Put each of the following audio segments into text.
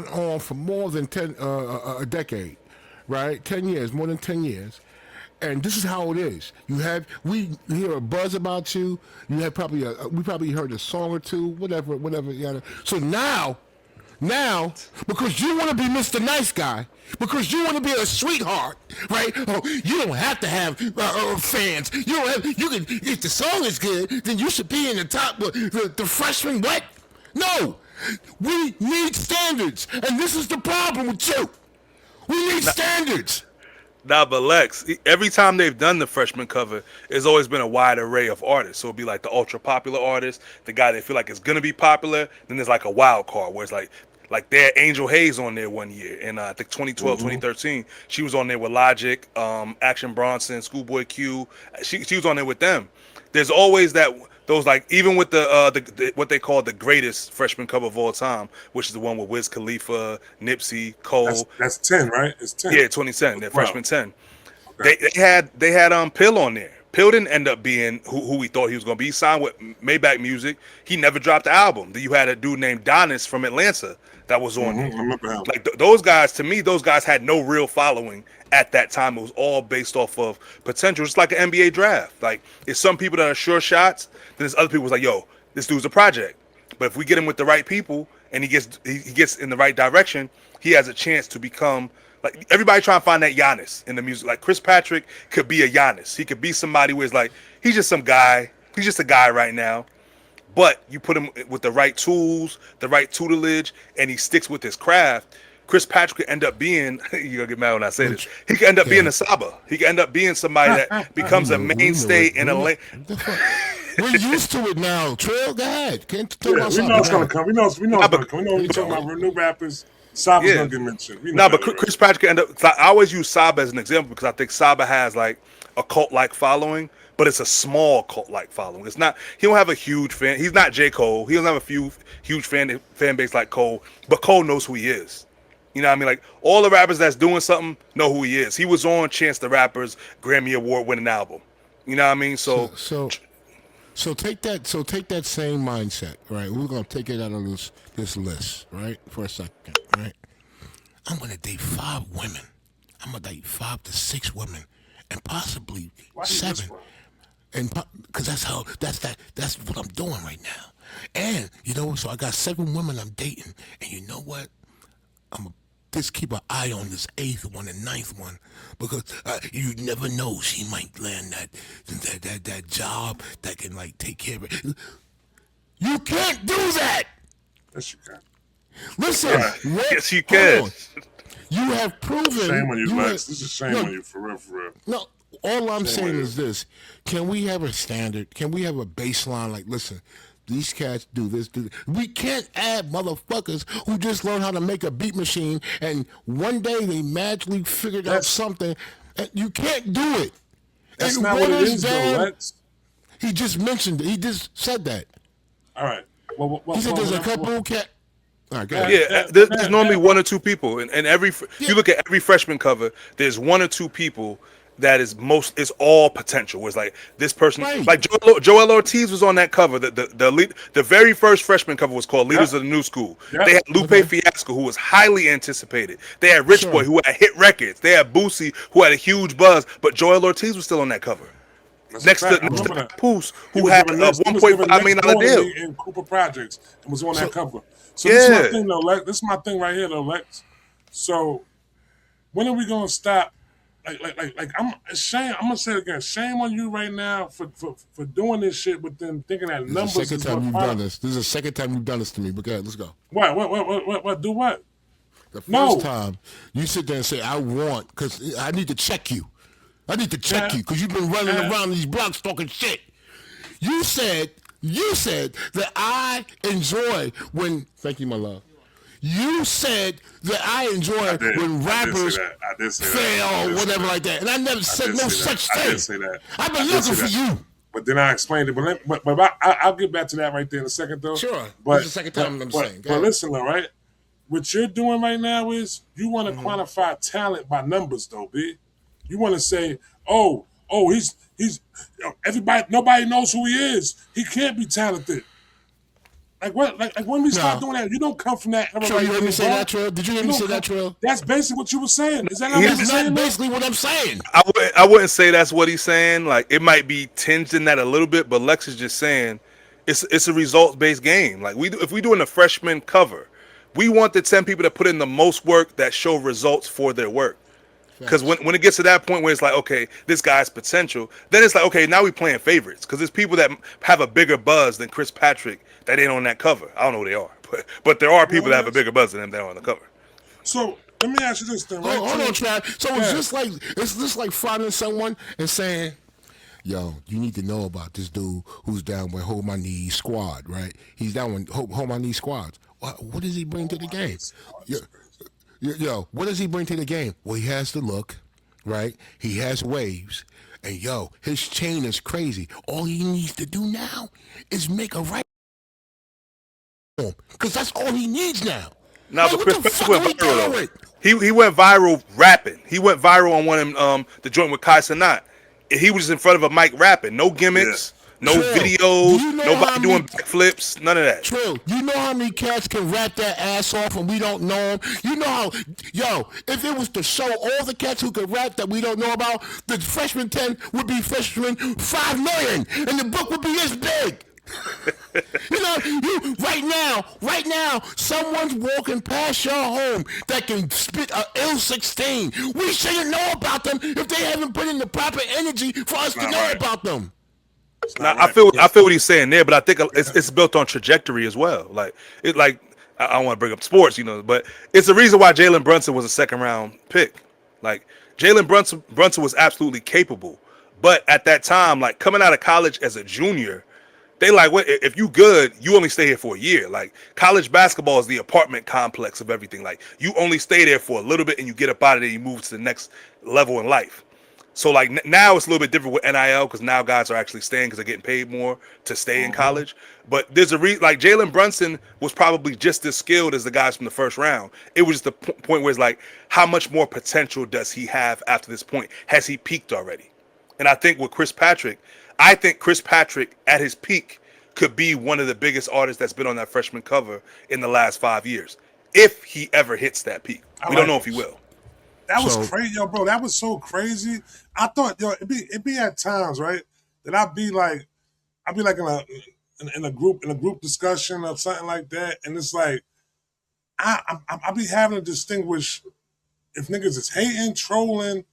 on for more than a decade, right? 10 years, more than 10 years. And this is how it is. We hear a buzz about you. You have probably we probably heard a song or two, whatever. Yeah. So now, because you want to be Mr. Nice Guy, because you want to be a sweetheart, right? Oh, you don't have to have fans. You don't have. You can. If the song is good, then you should be in the top. The freshman, what? No, we need standards, and this is the problem with you. We need standards. Nah, but Lex, every time they've done the freshman cover, it's always been a wide array of artists. So it'll be like the ultra popular artist, the guy they feel like is gonna be popular. Then there's like a wild card where it's like they had Angel Hayes on there one year in I think 2012, 2013. She was on there with Logic, Action Bronson, Schoolboy Q. She was on there with them. There's always those like even with the what they call the greatest freshman cover of all time, which is the one with Wiz Khalifa, Nipsey, Cole. That's 10, right? It's 10. Yeah, 2010. They're freshman 10. Okay. They had Pill on there. Pill didn't end up being who we thought he was gonna be. He signed with Maybach Music. He never dropped the album. Then you had a dude named Donis from Atlanta that was on. I remember him. Like those guys, to me, those guys had no real following at that time. It was all based off of potential. It's like an NBA draft. Like it's some people that are sure shots. Then there's other people who's like, yo, this dude's a project. But if we get him with the right people and he gets in the right direction, he has a chance to become like everybody trying to find that Giannis in the music. Like Chris Patrick could be a Giannis. He could be somebody where it's like he's just some guy. He's just a guy right now. But you put him with the right tools, the right tutelage, and he sticks with his craft. Chris Patrick could end up being, you're going to get mad when I say this, he could end up being a Saba. He could end up being somebody that becomes a mainstay in a lane. We're used to it now. Trail, go ahead. Can't talk about we know it's going to come. We know it's going to come. We know when you're talking about new rappers, Saba's going to get mentioned. But Chris Patrick could end up, I always use Saba as an example because I think Saba has like a cult-like following. But it's a small cult-like following. It's not. He don't have a huge fan. He's not J. Cole. He doesn't have a huge fan base like Cole. But Cole knows who he is. You know what I mean? Like all the rappers that's doing something know who he is. He was on Chance the Rapper's Grammy Award-winning album. You know what I mean? So take that. So take that same mindset, right? We're gonna take it out of this list, right? For a second, right? I'm gonna date 5 women. I'm gonna date 5 to 6 women, and possibly 7. And because that's what I'm doing right now. And you know, so I got 7 women I'm dating, and you know what? I'm gonna just keep an eye on this 8th one and 9th one because you never know, she might land that job that can like take care of it. You can't do that. Yes, you can. Listen, yes, you can. You have proven. Shame on you, Lex. This is shame on you, for real, for real. No. All I'm saying is this. Can we have a standard? Can we have a baseline? Like, listen, these cats do this, do this. We can't add motherfuckers who just learned how to make a beat machine and one day they magically figured out something. You can't do it. That's not what it is, though, Lex. He just mentioned it. He just said that. All right. He said there's a couple cat. Right, there's normally 1 or 2 people. And if you look at every freshman cover, there's 1 or 2 people that is all potential. It's like this person, like Joel Ortiz was on that cover. The very first freshman cover was called Leaders of the New School. They had Lupe Fiasco, who was highly anticipated. They had Rich Boy, who had hit records. They had Boosie, who had a huge buzz, but Joel Ortiz was still on that cover. Next to Poos, who had a $1.5 million deal in Cooper Projects and was on that cover. So this is my thing, though, Lex. This is my thing right here, though, Lex. So when are we gonna stop? Like I'm ashamed. I'm gonna say it again. Shame on you right now for doing this shit with them thinking that numbers. This is the second time you've done this. This is the second time you've done this to me. But okay, let's go. What? Do what? The first time you sit there and say, "I want," because I need to check you. I need to check you because you've been running around these blocks talking shit. You said that I enjoy when. Thank you, my love. You said that I enjoy when rappers fail or whatever like that. And I never said no such thing. I didn't say that. I've been looking for you. But then I explained it. But I'll get back to that right there in a second, though. Sure. But this is the second time I'm saying. But listen, all right? What you're doing right now is you want to quantify talent by numbers, though, B. You want to say, he's everybody, nobody knows who he is. He can't be talented. Like what? Like when we start doing that, you don't come from that. Trill, you heard me say that, Trill? Did you hear me say that, Trill? That's basically what you were saying. Is that not what That's you're not saying? basically what I'm saying. I wouldn't say that's what he's saying. Like it might be tinged in that a little bit, but Lex is just saying it's a results based game. Like if we doing a freshman cover, we want the 10 people that put in the most work that show results for their work. Because when it gets to that point where it's like, okay, this guy's potential, then it's like, okay, now we playing favorites. Because there's people that have a bigger buzz than Chris Patrick that ain't on that cover. I don't know who they are, but there are people that have a bigger buzz than him that are on the cover. So let me ask you this thing. Right? Hold on, Trav. So it's just like finding someone and saying, yo, you need to know about this dude who's down with Hold My Knees Squad, right? He's down with Hold My Knees Squads. What does he bring to the game? Yo, what does he bring to the game? Well, he has the look, right? He has waves. And, yo, his chain is crazy. All he needs to do now is make a right because that's all he needs now. Now, but Chris Patrick went viral, though. He went viral rapping. He went viral on one of them, the joint with Kai Cenat. He was in front of a mic rapping. No gimmicks. Yeah. No videos, nobody doing backflips, none of that. True. You know how many cats can rap their ass off and we don't know them? You know how, if it was to show all the cats who could rap that we don't know about, the freshman 10 would be freshman 5 million and the book would be this big. Right now, someone's walking past your home that can spit a ill 16. We shouldn't know about them if they haven't put in the proper energy for us to know about them. Now, I feel what he's saying there, but I think it's built on trajectory as well. Like I don't want to bring up sports, but it's the reason why Jalen Brunson was a second round pick. Like Jalen Brunson was absolutely capable, but at that time, like coming out of college as a junior, they like, what if you good? You only stay here for a year. Like college basketball is the apartment complex of everything. Like you only stay there for a little bit and you get up out of there, you move to the next level in life. So like now it's a little bit different with NIL because now guys are actually staying because they're getting paid more to stay in college. But there's like Jalen Brunson was probably just as skilled as the guys from the first round. It was the point where it's like, how much more potential does he have after this point? Has he peaked already? And I think with Chris Patrick at his peak could be one of the biggest artists that's been on that freshman cover in the last 5 years, if he ever hits that peak. We don't know if he will. That was crazy, bro. That was so crazy. I thought, it'd be at times, right, that I'd be like in a group discussion or something like that, and it's like I be having to distinguish if niggas is hating, trolling,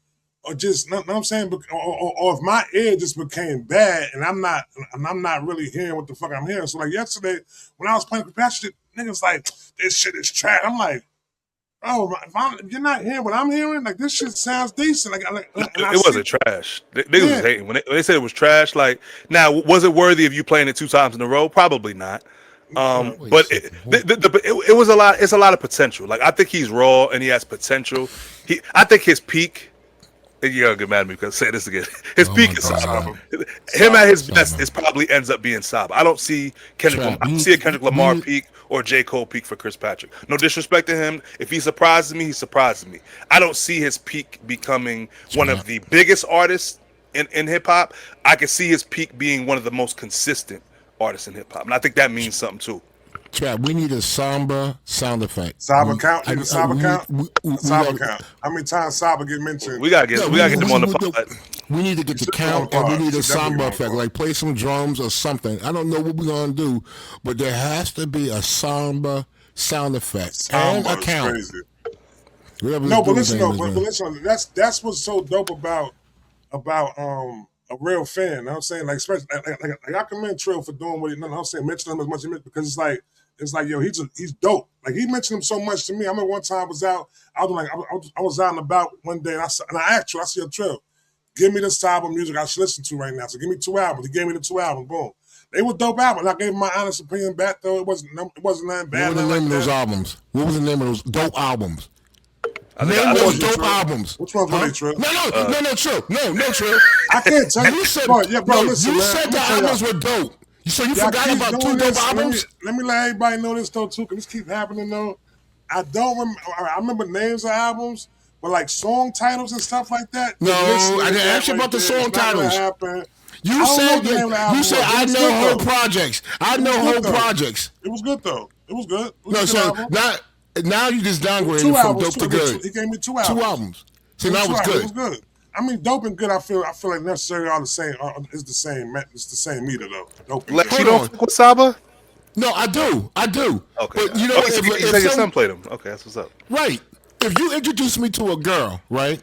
or just, know what I'm saying, or if my ear just became bad and I'm not really hearing what the fuck I'm hearing. So like yesterday when I was playing Patrick, niggas like, this shit is trash. I'm like, oh, if you're not hearing what I'm hearing, like this shit sounds decent. It wasn't trash. Niggas was hating when they said it was trash. Like, now was it worthy of you playing it 2 times in a row? Probably not. But it was a lot. It's a lot of potential. Like I think he's raw and he has potential. I think his peak. You're gonna get mad at me because I say this again. His peak is Saba. Him at his best is probably ends up being Saba. I don't see Kendrick Lamar. I see a Kendrick Lamar peak or J. Cole peak for Chris Patrick. No disrespect to him. If he surprises me, he surprises me. I don't see his peak becoming one of the biggest artists in hip hop. I can see his peak being one of the most consistent artists in hip hop, and I think that means something too. Chad, we need a Samba sound effect. Saba count? Saba count? Saba count. How many times Saba get mentioned? We gotta get them on the pod. We need to get the count and we need a Samba effect. Like play some drums or something. I don't know what we're gonna do, but there has to be a Samba sound effect Samba and a count. Crazy. No, but listen, that's what's so dope about a real fan. You know what I'm saying? Like, especially like I commend Trill for doing what I'm saying, mention him as much as he mentioned, because it's like, yo, he's dope. Like he mentioned him so much to me. I remember one time I was out and about one day, and I asked Trill, I said, Trill, give me this album music I should listen to right now. So give me 2 albums. He gave me the 2 albums. Boom. They were dope albums. I gave him my honest opinion back though. It wasn't nothing bad. What was the name of those albums? What was the name of those dope albums? Name those dope albums. Which ones were they, Trill? No, Trill. No, Trill. I can't tell you. Listen, you said the albums were dope. So you forgot about 2 dope albums? Let me let everybody know this though too, because this keep happening though. I don't remember. I remember names of albums, but like song titles and stuff like that. No, I didn't ask you about the song titles. You said I know whole projects. I know whole projects. It was good though. It was good. No, so now you just downgraded from dope to good. He gave me 2 albums. 2 albums. So now it's good. It was good. I mean, dope and good. I feel like necessarily are the same. It's the same. It's the same meter though. Dope. Lex, you don't fuck with Saba? No, I do. Okay. But you know, if your son played him. Okay, that's what's up. Right. If you introduce me to a girl, right,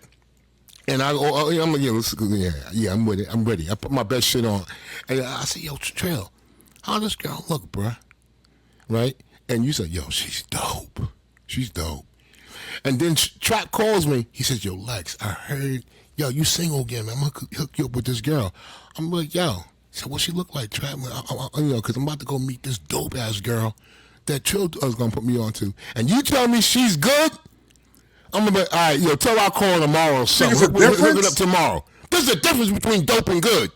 and I'm with it. I'm ready. I put my best shit on, and I say, yo, Trail, how this girl look, bruh? Right? And you say, yo, she's dope. And then Trap calls me. He says, yo, Lex, I heard, yo, you single again, man. I'm going to hook you up with this girl. I'm like, yo. So what she look like, Trap? Because I'm about to go meet this dope-ass girl that Trill is going to put me on to. And you tell me she's good? I'm going to be, all right, yo, tell her I'll call tomorrow or something. We'll hook it up tomorrow. There's a difference between dope and good.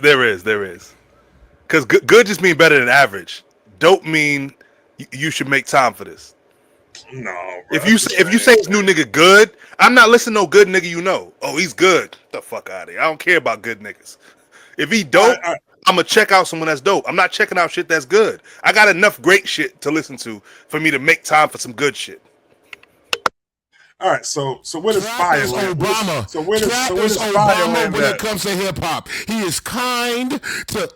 There is. Because good just mean better than average. Dope mean you should make time for this. No, bro. If you say this new nigga good, I'm not listening to no good nigga you know. Oh, he's good. Get the fuck out of here. I don't care about good niggas. If he dope, I'm gonna check out someone that's dope. I'm not checking out shit that's good. I got enough great shit to listen to for me to make time for some good shit. All right, so where does fire land? Obama. So where does fire land when it comes to hip hop? He is kind to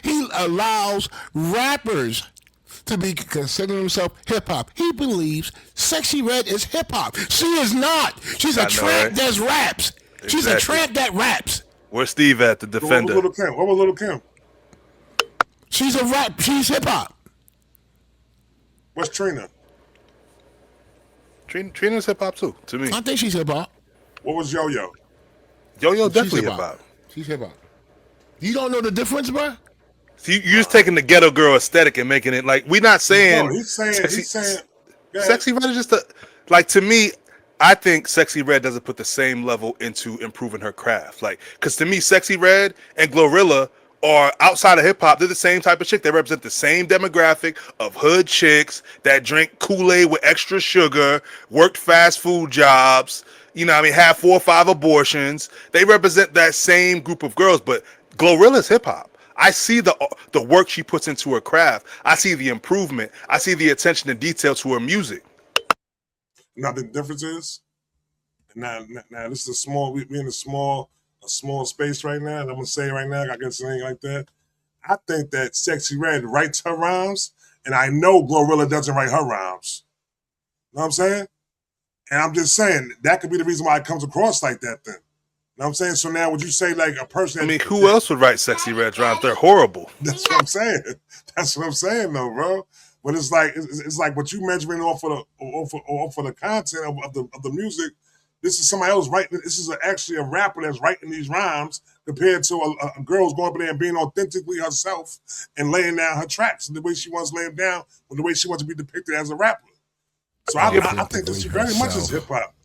he allows rappers to be considering himself hip hop. He believes Sexy Red is hip hop. She is not. She's a tramp that raps. She's a tramp that raps. Where's Steve at, the defender? What was Little Kim? She's a rap. She's hip hop. What's Trina? Trina's hip hop too, to me. I think she's hip hop. What was Yo Yo? Yo Yo definitely hip hop. She's hip hop. You don't know the difference, bro? See, you're just taking the ghetto girl aesthetic and making it like we're not saying. No, he's saying Sexy Red is just like to me. I think Sexy Red doesn't put the same level into improving her craft. Like, because to me, Sexy Red and Glorilla are outside of hip hop. They're the same type of chick. They represent the same demographic of hood chicks that drink Kool-Aid with extra sugar, worked fast food jobs, have 4 or 5 abortions. They represent that same group of girls, but Glorilla's hip hop. I see the work she puts into her craft. I see the improvement. I see the attention to detail to her music. Now the difference is, now this is a small. We in a small space right now. And I'm gonna say right now, I guess it ain't like that. I think that Sexy Red writes her rhymes, and I know Glorilla doesn't write her rhymes. You know what I'm saying? And I'm just saying that could be the reason why it comes across like that. Then, you know what I'm saying? So now, would you say like a person? Who else would write Sexy Red rhymes? They're horrible. That's what I'm saying. That's what I'm saying, though, bro. But it's like what you mentioning off of the content of the music. This is somebody else writing. This is actually a rapper that's writing these rhymes compared to a girl who's going up there and being authentically herself and laying down her tracks the way she wants to lay them down, or the way she wants to be depicted as a rapper. So I think this very much is hip hop.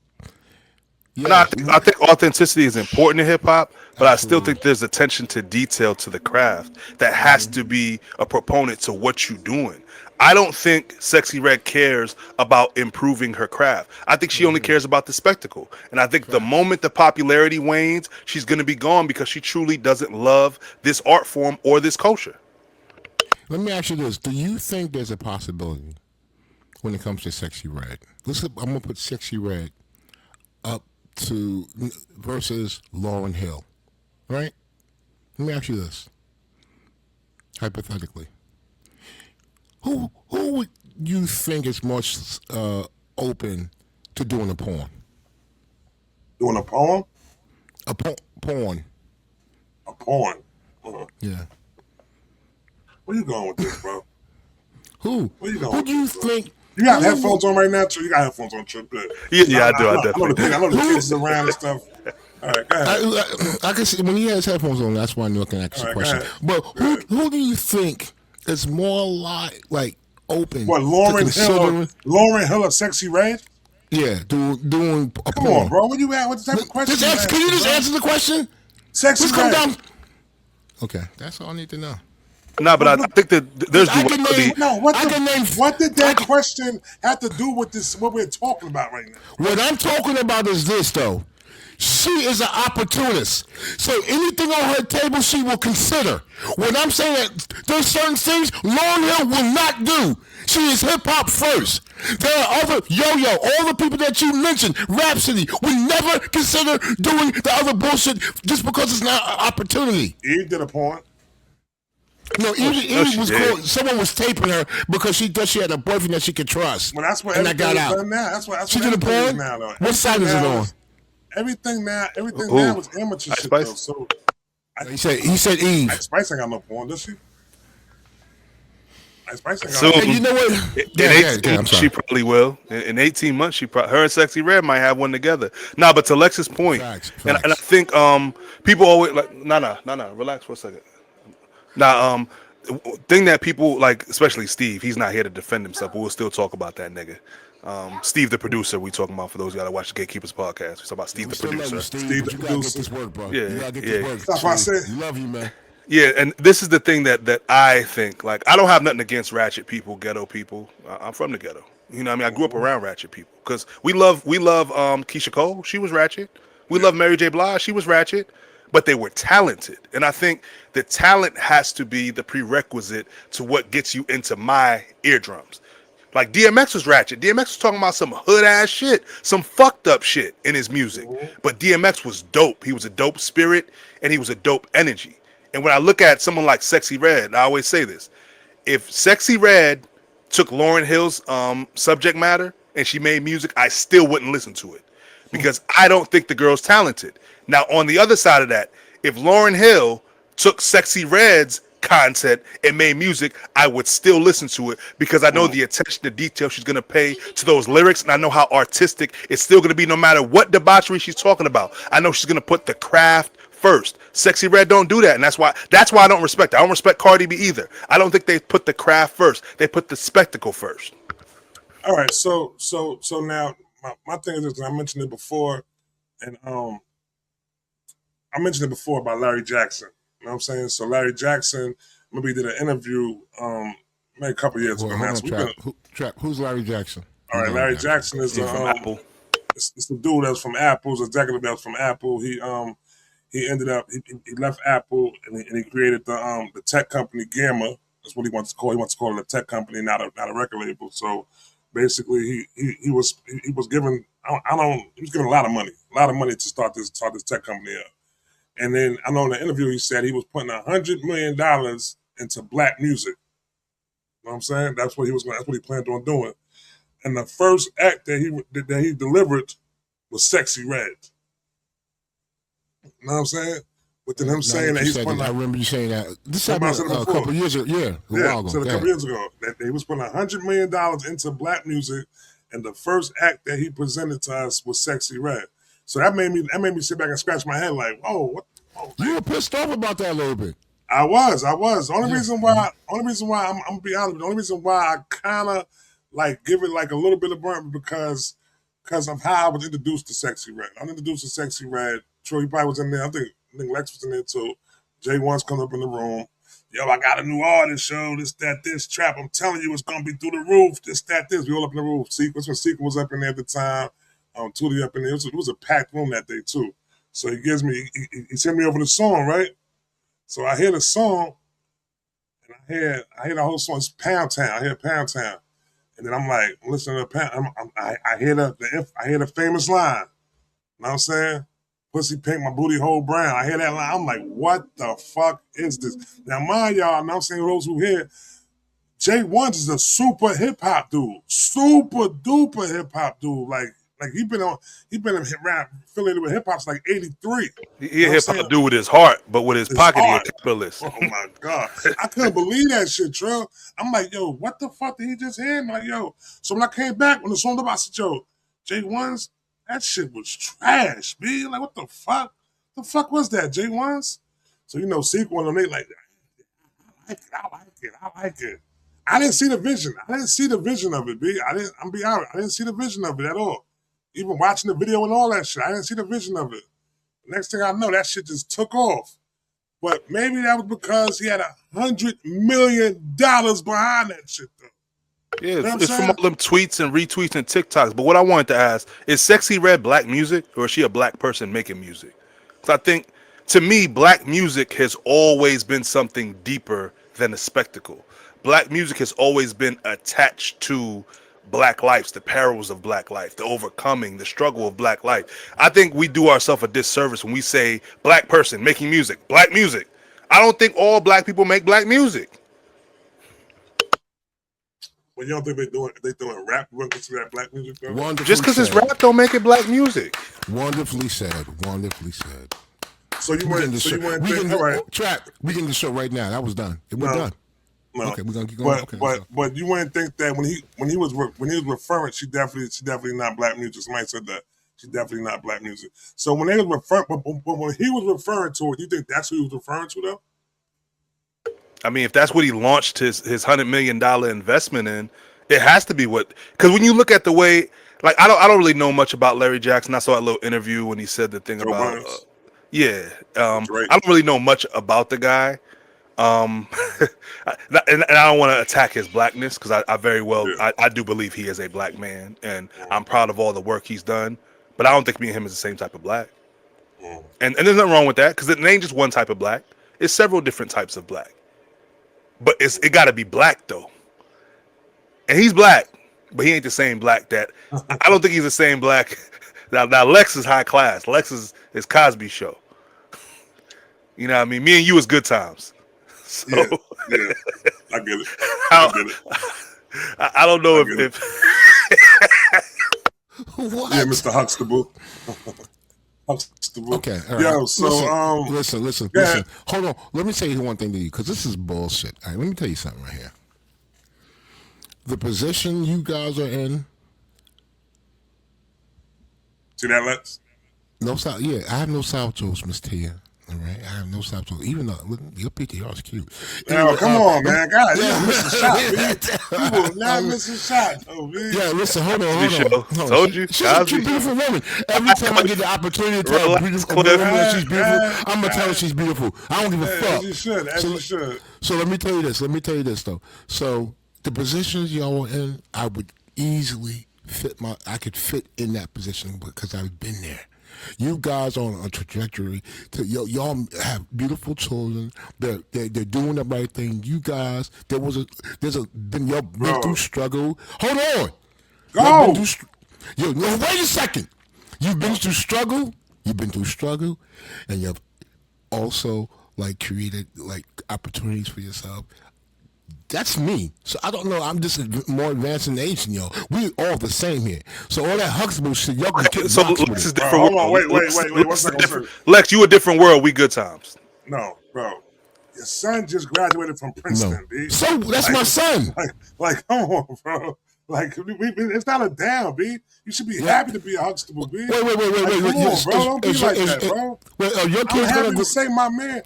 Yeah. No, I think authenticity is important in hip hop, but I still think there's attention to detail to the craft that has to be a proponent to what you're doing. I don't think Sexy Red cares about improving her craft. I think she only cares about the spectacle. And I think the moment the popularity wanes, she's going to be gone because she truly doesn't love this art form or this culture. Let me ask you this. Do you think there's a possibility when it comes to Sexy Red? I'm going to put Sexy Red up to versus Lauryn Hill, right? Let me ask you this. Hypothetically. Who would you think is most open to doing a porn? Doing a poem? Porn. A porn? Uh-huh. Yeah. Where you going with this, bro? Who? Where you going? Who do you think? You got headphones on right now, too? You got headphones on, Trip. Yeah, I do. I definitely I know the kids around and stuff. All right, go ahead. I can see when he has headphones on. That's why I knew I can ask you a question. But who do you think is more like open? What, Lauryn Hill or Sexy Red? Yeah, doing a Come porn. on, bro. What you at? What type of question? Can you just answer the question? Sexy Red. Okay, that's all I need to know. No, but I think that there's duality. What did that question have to do with this? What we're talking about right now? What I'm talking about is this, though. She is an opportunist. So anything on her table, she will consider. When I'm saying that there's certain things Lauryn Hill will not do. She is hip hop first. There are other Yo-Yo, all the people that you mentioned, Rhapsody, we never consider doing the other bullshit just because it's not an opportunity. Eve did a porn. No, Eve was called. Someone was taping her because she thought she had a boyfriend that she could trust. Well, that's what and I got out. Done now. That's what she did a porn. Now, though. What side is it on? Everything now was amateur shit though. So he said Eve. Ice Spice ain't got no porn, does she? Ice Spice ain't got So, no porn. You know what? In 18 months, she probably will. In 18 months, her and Sexy Red might have one together. Nah, but to Lex's point, Facts. And I think people always like, nah, relax for a second. Nah, thing that people like, especially Steve, he's not here to defend himself, but we'll still talk about that nigga. Steve, the producer, we talking about for those who gotta watch the Gatekeepers podcast. We talk about Steve, the producer. Steve, the producer. You gotta get this work, bro. Yeah, you gotta get this work. That's what I said. Love you, man. Yeah, and this is the thing that I think, like, I don't have nothing against ratchet people, ghetto people. I'm from the ghetto. You know what I mean? I grew up around ratchet people because we love Keisha Cole. She was ratchet. We love Mary J. Blige. She was ratchet. But they were talented. And I think the talent has to be the prerequisite to what gets you into my eardrums. Like DMX was ratchet. DMX was talking about some hood ass shit, some fucked up shit in his music. But DMX was dope. He was a dope spirit and he was a dope energy. And when I look at someone like Sexy Red, I always say this: if Sexy Red took Lauryn Hill's subject matter and she made music, I still wouldn't listen to it because I don't think the girl's talented. Now, on the other side of that, if Lauryn Hill took Sexy Red's content and made music, I would still listen to it because I know the attention to detail she's going to pay to those lyrics, and I know how artistic it's still going to be no matter what debauchery she's talking about. I know she's going to put the craft first. Sexy Red don't do that, and that's why I don't respect her. I don't respect Cardi B either. I don't think they put the craft first. They put the spectacle first. All right, so now my thing is this, and I mentioned it before, and I mentioned it before about Larry Jackson. You know what I'm saying? So Larry Jackson, maybe did an interview maybe a couple years ago. Who's Larry Jackson? All right, Larry Jackson is from Apple. It's the dude that's from Apple, it's executive that's from Apple. He ended up he left Apple and he created the tech company Gamma. That's what he wants to call. He wants to call it a tech company, not a record label. So basically, he was given he was given a lot of money to start this tech company up. And then I know in the interview he said he was putting $100 million into black music. You know what I'm saying? That's what he planned on doing. And the first act that he delivered was Sexy Red. You know what I'm saying? Within him saying that he's putting. I remember you saying that. This happened a couple years ago. Yeah, a while ago. So a couple years ago, that he was putting $100 million into black music, and the first act that he presented to us was Sexy Red. So that made me sit back and scratch my head like, whoa, what? Oh, you were pissed off about that a little bit. I was. The only reason why I'm gonna be honest, the only reason why I kind of like give it like a little bit of burn because of how I was introduced to Sexy Red. I was introduced to Sexy Red. Troy probably was in there. I think Lex was in there too. Jay once come up in the room. Yo, I got a new artist show. This trap. I'm telling you, it's gonna be through the roof. This. We all up in the roof. Sequence was up in there at the time. Tootie up in there. It was a packed room that day too. So he sent me over the song, right? So I hear the song, and I hear the whole song. It's Pound Town. I hear Pound Town, and then I'm like, listening to Pound. I hear the famous line. You know what I'm saying? Pussy pink, my booty hole brown. I hear that line. I'm like, what the fuck is this? Now, mind y'all, and I'm saying those who hear, Jay Ones is a super hip hop dude, super duper hip hop dude. Like he been around affiliated with hip hop's like '83. He a hip hop dude with his heart, but with his pocket he a capitalist. Oh my god, I couldn't believe that shit, Trill. I'm like, yo, what the fuck did he just hear? I'm like, yo. So when I came back when the song about, I said, yo, Jay Ones, that shit was trash, B. Like, what the fuck? The fuck was that, Jay Ones? So sequel and they like, I like it. I didn't see the vision. Of it, B. I'm be honest. I didn't see the vision of it at all. Even watching the video and all that shit, I didn't see the vision of it. Next thing I know, that shit just took off. But maybe that was because he had $100 million behind that shit, though. Yeah, You know what I'm it's from saying? all them tweets and retweets and TikToks. But what I wanted to ask is Sexy Red black music, or is she a black person making music? So I think, to me, black music has always been something deeper than a spectacle. Black music has always been attached to black lives, the perils of black life, the overcoming, the struggle of black life. I think we do ourselves a disservice when we say black person making music, black music. I don't think all black people make black music. Well, you don't think they doing rap? You wouldn't consider that black music, though? Just because it's rap don't make it black music. Wonderfully said. Wonderfully said. So you wouldn't think, all right. Trap, we can do the show right now. That was done. It was done. No. Okay, we're gonna keep going. But you wouldn't think that when he was referring, she definitely not black music. Somebody said that she's definitely not black music. So when they was referring, but when he was referring to it, you think that's who he was referring to though? I mean, if that's what he launched his $100 million investment in, it has to be what. Because when you look at the way, like I don't really know much about Larry Jackson. I saw a little interview when he said the thing about, I don't really know much about the guy. And I don't want to attack his blackness because I very well I do believe he is a black man, and I'm proud of all the work he's done. But I don't think me and him is the same type of black. And there's nothing wrong with that because it ain't just one type of black. It's several different types of black. But it got to be black though, and he's black, but he ain't the same black that I don't think he's the same black. Now Lex is high class. Lex is Cosby Show. You know what I mean? Me and you is good times. So, yeah, I get it. I don't know if what? Yeah, Mr. Huxtable. Okay, all right. Yo, so listen. Hold on. Let me tell you one thing to you, because this is bullshit. All right, let me tell you something right here. The position you guys are in. See that, Lex? No South. Yeah, I have no South Joes, Miss Tia. All right, I have no South Joes. Even though your PTR is cute. Anyway, come on, man. God, you don't miss a shot, man. You will not miss a shot, man. Yeah, listen, hold on. Told you. She's a beautiful woman. Every time I get the opportunity to tell a beautiful woman that she's beautiful, I'm going to tell her she's beautiful. I don't give a fuck. As you should. So let me tell you this, though. So the positions y'all are in, I would easily I could fit in that position because I've been there. You guys are on a trajectory to y'all have beautiful children. They're doing the right thing. You guys, y'all been through struggle. Hold on. Go. Wait a second. You've been through struggle. And you've also created opportunities for yourself. That's me. So I don't know. I'm just more advanced in age than y'all. We all the same here. So all that Huxtable shit, y'all can kick so Lex is different. Hold on, wait. 1 second. Lex, you a different world. We good times. No, bro. Your son just graduated from Princeton, B. So that's my son. Come on, bro. It's not a down, B. You should be happy to be a Huxtable, B. Wait. Come on, bro. Don't be like that, bro. Your I'm happy to say my man.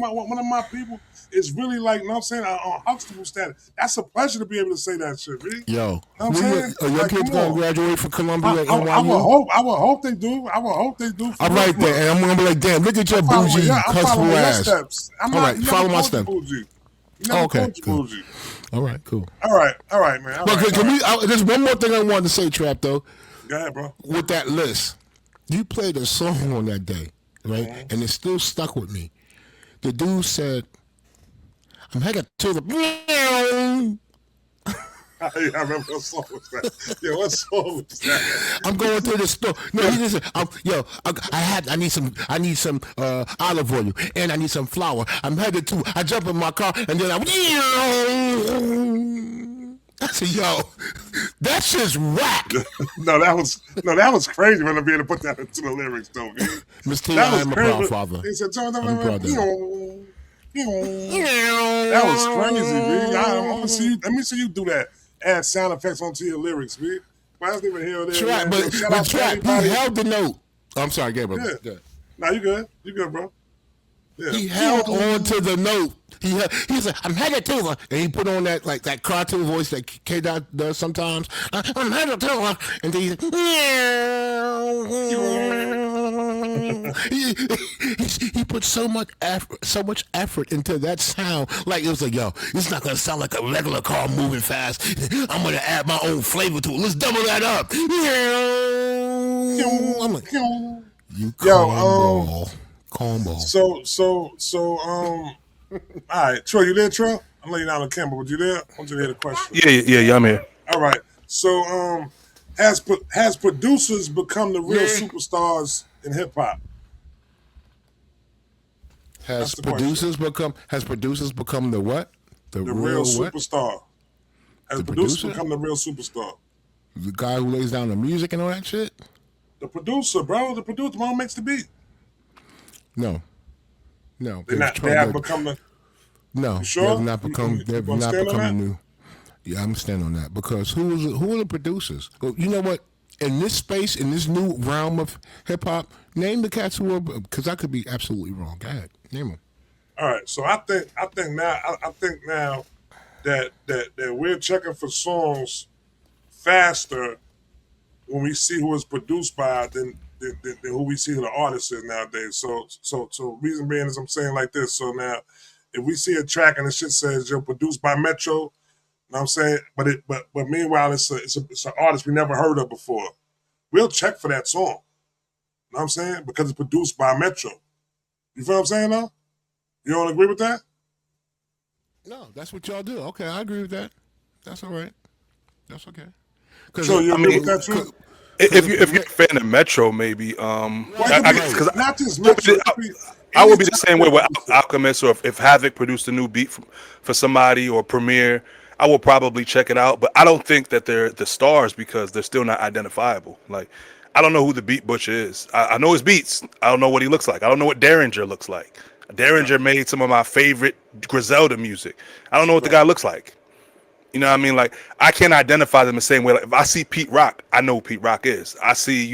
One of my people is really you know what I'm saying, on Huxtable status. That's a pleasure to be able to say that shit, B. Yo. You know what I'm saying? Are your kids going to graduate from Columbia and NYU? I would hope they do. All right, then. And I'm going to be like, damn, look at your bougie, cussful ass. All right, follow my steps. Okay, cool. All right, cool. All right, man. There's one more thing I wanted to say, Trap, though. Go ahead, bro. With that list, you played a song on that day, right? Mm-hmm. And it still stuck with me. The dude said, I'm headed to the... I remember what song was that. Yeah, what song was that? I'm going to the store. No, he just said, I need some olive oil and I need some flour. I'm headed to. I jump in my car and then I said, yo, that shit's whack. No, that was crazy when I be able to put that into the lyrics, though, man. Mr. I am a proud father. He said, I'm proud of that was crazy, man. Let me see you do that. Add sound effects onto your lyrics, man. I wasn't even here there. Trap, but Trap, he held the note. I'm sorry, Gabriel. Yeah. No, you good. You good, bro. Yeah. He held on to the note. He said, I'm headed to her. And he put on that cartoon voice that K-Dot does sometimes. I'm headed to her. And then he said, he put so much effort into that sound. Like it was like, yo, it's not gonna sound like a regular car moving fast. I'm gonna add my own flavor to it. Let's double that up. I'm like, you combo. All right, Troy, you there, Troy? I'm laying down on camera, but you there? I want you to hear the question. Yeah, I'm here. All right. So, has producers become the real superstars in hip hop? Has producers become the what? The real what? superstar. Has The producers producer? become the real superstar? The guy who lays down the music and all that shit? The producer, bro. The producer, the one who makes the beat. No. They haven't become the. No, You sure? they have not become. You They have gonna not stand on become that? new. Yeah, I'm standing on that because who are the producers? Well, you know what? In this space, in this new realm of hip hop, name the cats who are. Because I could be absolutely wrong. Go ahead, name them. All right. So I think now that we're checking for songs faster when we see who it's produced by than who we see who the artist is nowadays. So reason being is I'm saying like this. So now, if we see a track and the shit says you're produced by Metro, you know what I'm saying? But meanwhile it's an artist we never heard of before. We'll check for that song. You know what I'm saying? Because it's produced by Metro. You feel what I'm saying though? You don't agree with that? No, that's what y'all do. Okay, I agree with that. That's all right. That's okay. So you agree with that too? If you're a fan of Metro, maybe I guess because not just Metro. I would be the same way with Alchemist, or if Havoc produced a new beat for somebody, or Premiere, I will probably check it out. But I don't think that they're the stars because they're still not identifiable. Like, I don't know who the beat butcher is. I know his beats. I don't know what he looks like. I don't know what Derringer looks like. Derringer made some of my favorite Griselda music. I don't know what the guy looks like. You know what I mean? Like, I can't identify them the same way. Like, if I see Pete Rock, I know who Pete Rock is. I see,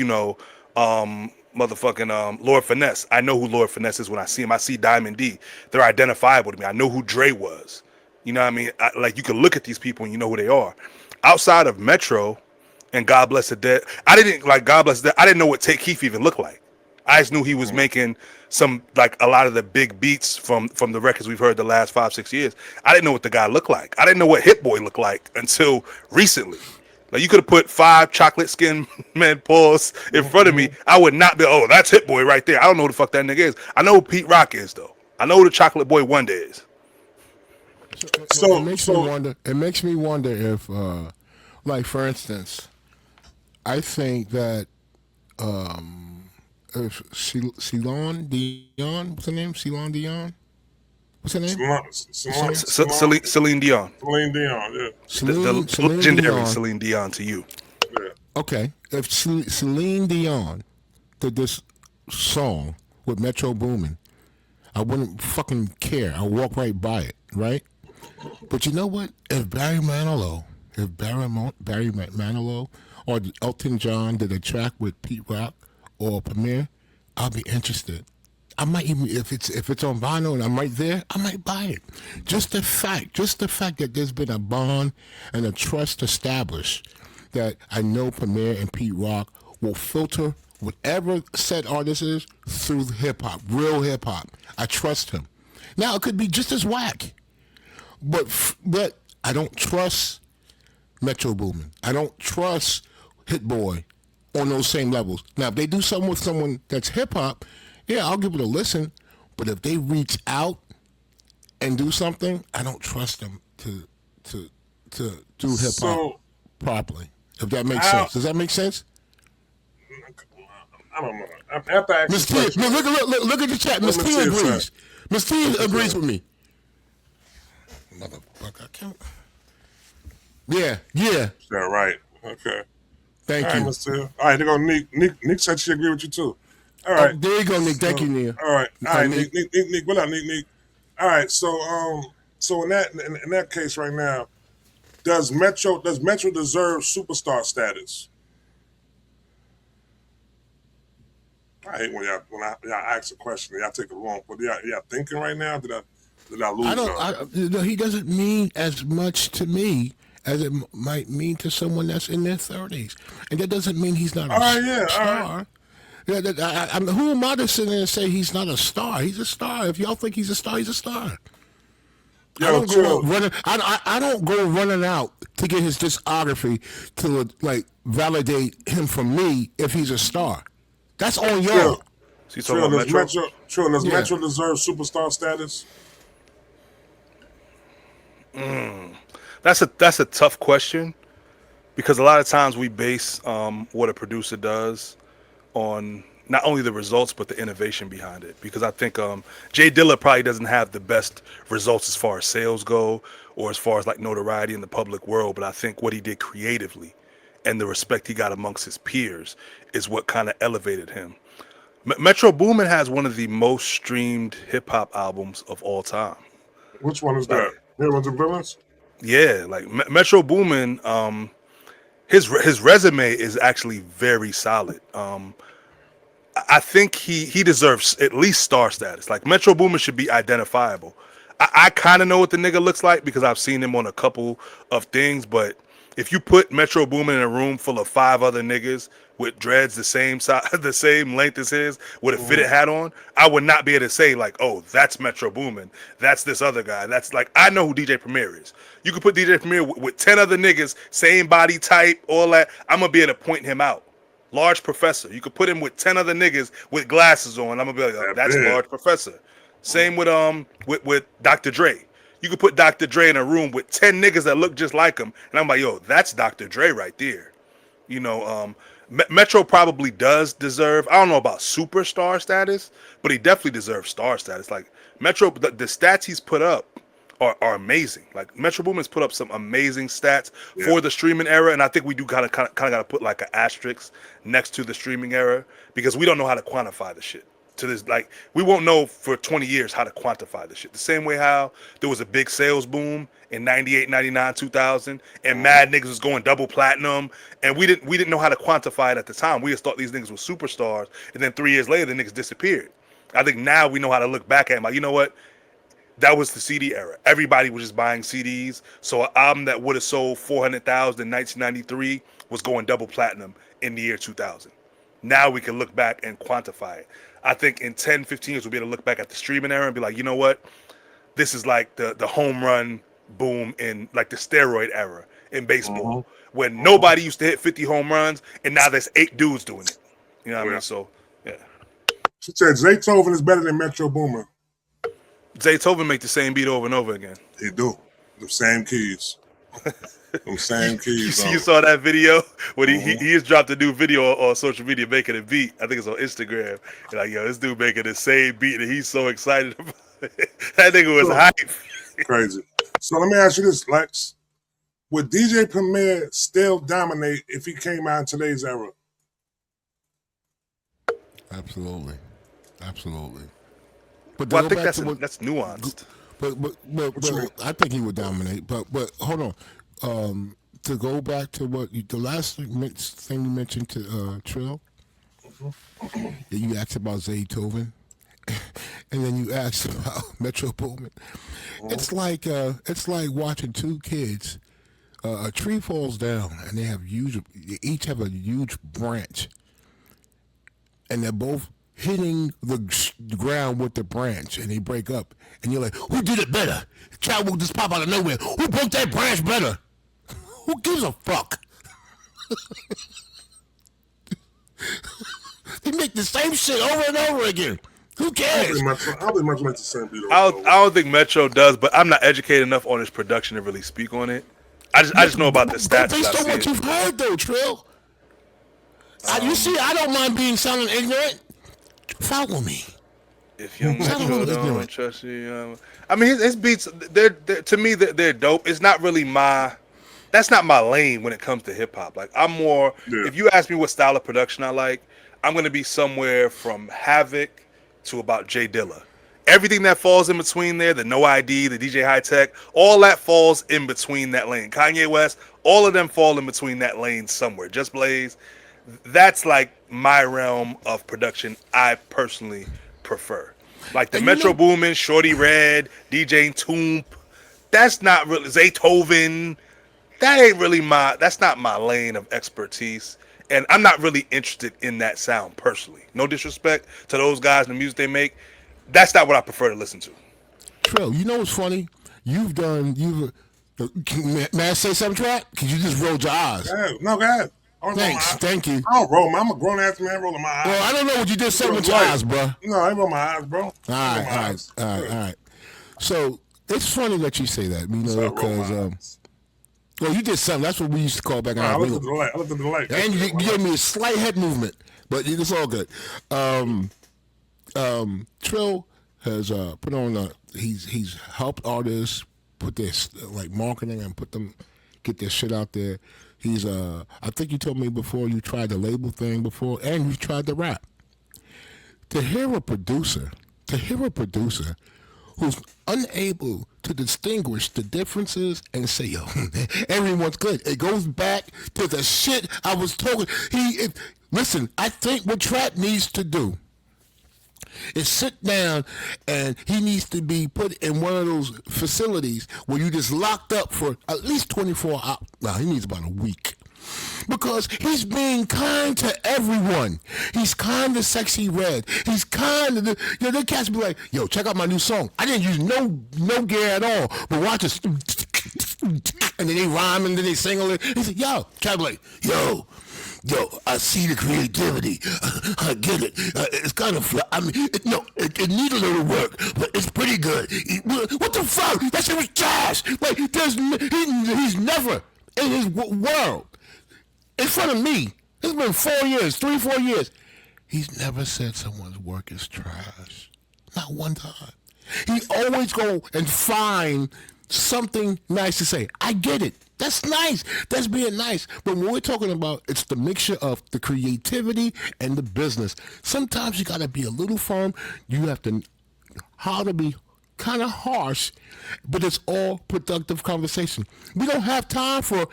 motherfucking Lord Finesse. I know who Lord Finesse is when I see him. I see Diamond D. They're identifiable to me. I know who Dre was. You know what I mean? Like, you can look at these people and you know who they are. Outside of Metro and God Bless the Dead, I didn't like God Bless the Dead. I didn't know what Take Keith even looked like. I just knew he was making a lot of the big beats from the records we've heard the last 5-6 years. I didn't know what the guy looked like. I didn't know what Hit Boy looked like until recently. Like, you could have put 5 chocolate skin men paws in front of me. I would not be, oh, that's Hit Boy right there. I don't know who the fuck that nigga is. I know who Pete Rock is though. I know who the Chocolate Boy Wonder is. So it makes me wonder if, like, for instance, I think that if Celine Dion, what's her name? Celine Dion? What's her name? Celine Dion. Celine Dion, yeah. The legendary Celine Dion to you. Yeah. Okay. If Celine Dion did this song with Metro Boomin, I wouldn't fucking care. I'll walk right by it, right? But you know what? If Barry Manilow or Elton John did a track with Pete Rock or Premier, I'll be interested. I might even, if it's on vinyl and I'm right there, I might buy it. Just the fact that there's been a bond and a trust established that I know Premier and Pete Rock will filter whatever said artist is through hip hop, real hip hop. I trust him. Now it could be just as whack, but I don't trust Metro Boomin. I don't trust Hit Boy on those same levels. Now if they do something with someone that's hip hop, yeah, I'll give it a listen. But if they reach out and do something, I don't trust them to do hip hop properly. If that makes sense. Does that make sense? I don't know. After I Miss T, look at the chat. Miss T agrees. Miss T agrees with me. Motherfucker, I can't. Yeah. Yeah, right. Okay. Thank you. All right, Miss T. All right, there go Nick. Nick said she agree with you too. All right. Oh, there you go, Nick. Thank you, Nia. All right. Nick. What up, Nick? All right. So in that case right now, does Metro deserve superstar status? I hate when y'all ask a question, y'all take it wrong. But y'all thinking right now? Did I lose? He doesn't mean as much to me as it might mean to someone that's in their 30s, and that doesn't mean he's not a star. Who am I to sit there and say he's not a star? He's a star. If y'all think he's a star, he's a star. I don't go running. I don't go running out to get his discography to like validate him for me if he's a star. That's on y'all. Trill, does Metro deserve superstar status? That's a tough question because a lot of times we base what a producer does on not only the results but the innovation behind it. Because I think Jay Dilla probably doesn't have the best results as far as sales go or as far as like notoriety in the public world, but I think what he did creatively and the respect he got amongst his peers is what kind of elevated him. Metro Boomin has one of the most streamed hip hop albums of all time. Which one is that? Heroes and Villains? Yeah, like Metro Boomin, his resume is actually very solid. I think he deserves at least star status. Like Metro Boomin should be identifiable. I kind of know what the nigga looks like because I've seen him on a couple of things, but if you put Metro Boomin in a room full of 5 other niggas with dreads the same size, the same length as his, with a fitted hat on, I would not be able to say like, oh, that's Metro Boomin. That's this other guy. That's like, I know who DJ Premier is. You could put DJ Premier with 10 other niggas, same body type, all that. I'm gonna be able to point him out. Large Professor. You could put him with 10 other niggas with glasses on. I'm gonna be like, oh, that's Large Professor. Same with Dr. Dre. You could put Dr. Dre in a room with 10 niggas that look just like him, and I'm like, yo, that's Dr. Dre right there. You know, Metro probably does deserve, I don't know about superstar status, but he definitely deserves star status. Like Metro, the stats he's put up are amazing. Like Metro Boomin's put up some amazing stats for the streaming era, and I think we do kind of got to put like an asterisk next to the streaming era because we don't know how to quantify the shit. To this, like, we won't know for 20 years how to quantify this shit. The same way how there was a big sales boom in 98, 99, 2000, and mad niggas was going double platinum, and we didn't know how to quantify it at the time. We just thought these niggas were superstars, and then 3 years later, the niggas disappeared. I think now we know how to look back at them. Like, you know what? That was the CD era. Everybody was just buying CDs, so an album that would have sold 400,000 in 1993 was going double platinum in the year 2000. Now we can look back and quantify it. I think in 10, 15 years, we'll be able to look back at the streaming era and be like, you know what? This is like the home run boom in like the steroid era in baseball when nobody used to hit 50 home runs and now there's 8 dudes doing it. You know what I mean? So, yeah. She said Zaytoven is better than Metro Boomin. Zaytoven make the same beat over and over again. He do. The same keys. Them same keys. You saw that video when he just dropped a new video on social media making a beat. I think it's on Instagram. And like, yo, this dude making the same beat and he's so excited about it. That nigga was hype. Crazy. So let me ask you this, Lex. Would DJ Premier still dominate if he came out in today's era? Absolutely. But I think that's nuanced. But I think he would dominate. But hold on. To go back to the last thing you mentioned to Trill, that you asked about Zaytoven, and then you asked about Metro Boomin. It's like watching 2 kids. A tree falls down, and they each have a huge branch, and they're both hitting the ground with the branch, and they break up. And you're like, who did it better? The child will just pop out of nowhere. Who broke that branch better? Who gives a fuck? They make the same shit over and over again. Who cares? I think Metro makes the same beat. I don't think Metro does, but I'm not educated enough on his production to really speak on it. I just know about the stats. Based on what you've heard, though, Trill. You see, I don't mind being sounding ignorant. Follow me. If young Metro don't trust you, I mean, his beats, they're to me they're dope. It's not really that's not my lane when it comes to hip hop. Like I'm more. If you ask me what style of production I like, I'm gonna be somewhere from Havoc to about Jay Dilla. Everything that falls in between there, the No ID, the DJ High Tech, all that falls in between that lane. Kanye West, all of them fall in between that lane somewhere. Just Blaze. That's like my realm of production I personally prefer. Like the Metro Boomin, Shorty Red, DJ Toomp. That's not really Zaytoven. That ain't really that's not my lane of expertise. And I'm not really interested in that sound personally. No disrespect to those guys and the music they make. That's not what I prefer to listen to. Trill, you know what's funny? May I say something, Trap? Because you just rolled your eyes. Go ahead. No, go ahead. Thanks, thank you. I don't roll, man. I'm a grown ass man rolling my eyes. Well, I don't know what you just said with your eyes, bro. No, I ain't roll my eyes, bro. All right. So it's funny that you say that, because well, you did something. That's what we used to call back in I our looked at the light. And you gave me a slight head movement, but it's all good. Trill has put on he's helped artists put this like marketing and get their shit out there. He's I think you told me before you tried the label thing before, and you tried the rap. To hear a producer who's unable to distinguish the differences and say, yo, everyone's good. It goes back to the shit I was talking. Listen, I think what Trap needs to do is sit down, and he needs to be put in one of those facilities where you just locked up for at least 24 hours. No, he needs about a week. Because he's being kind to everyone. He's kind to Sexy Red. He's kind to the cats be like, yo, check out my new song. I didn't use no gear at all, but watch this. And then they rhyme and then they sing all it. He said, yo, try to be like, yo, I see the creativity. I get it. It's kind of flat. I mean, it needs a little work, but it's pretty good. What the fuck? That shit was trash. Like, he's never in his world, in front of me, it's been 4 years, he's never said someone's work is trash. Not one time. He always go and find something nice to say. I get it. That's nice. That's being nice. But when we're talking about, it's the mixture of the creativity and the business. Sometimes you got to be a little firm. You have to how to be kind of harsh, but it's all productive conversation. We don't have time for,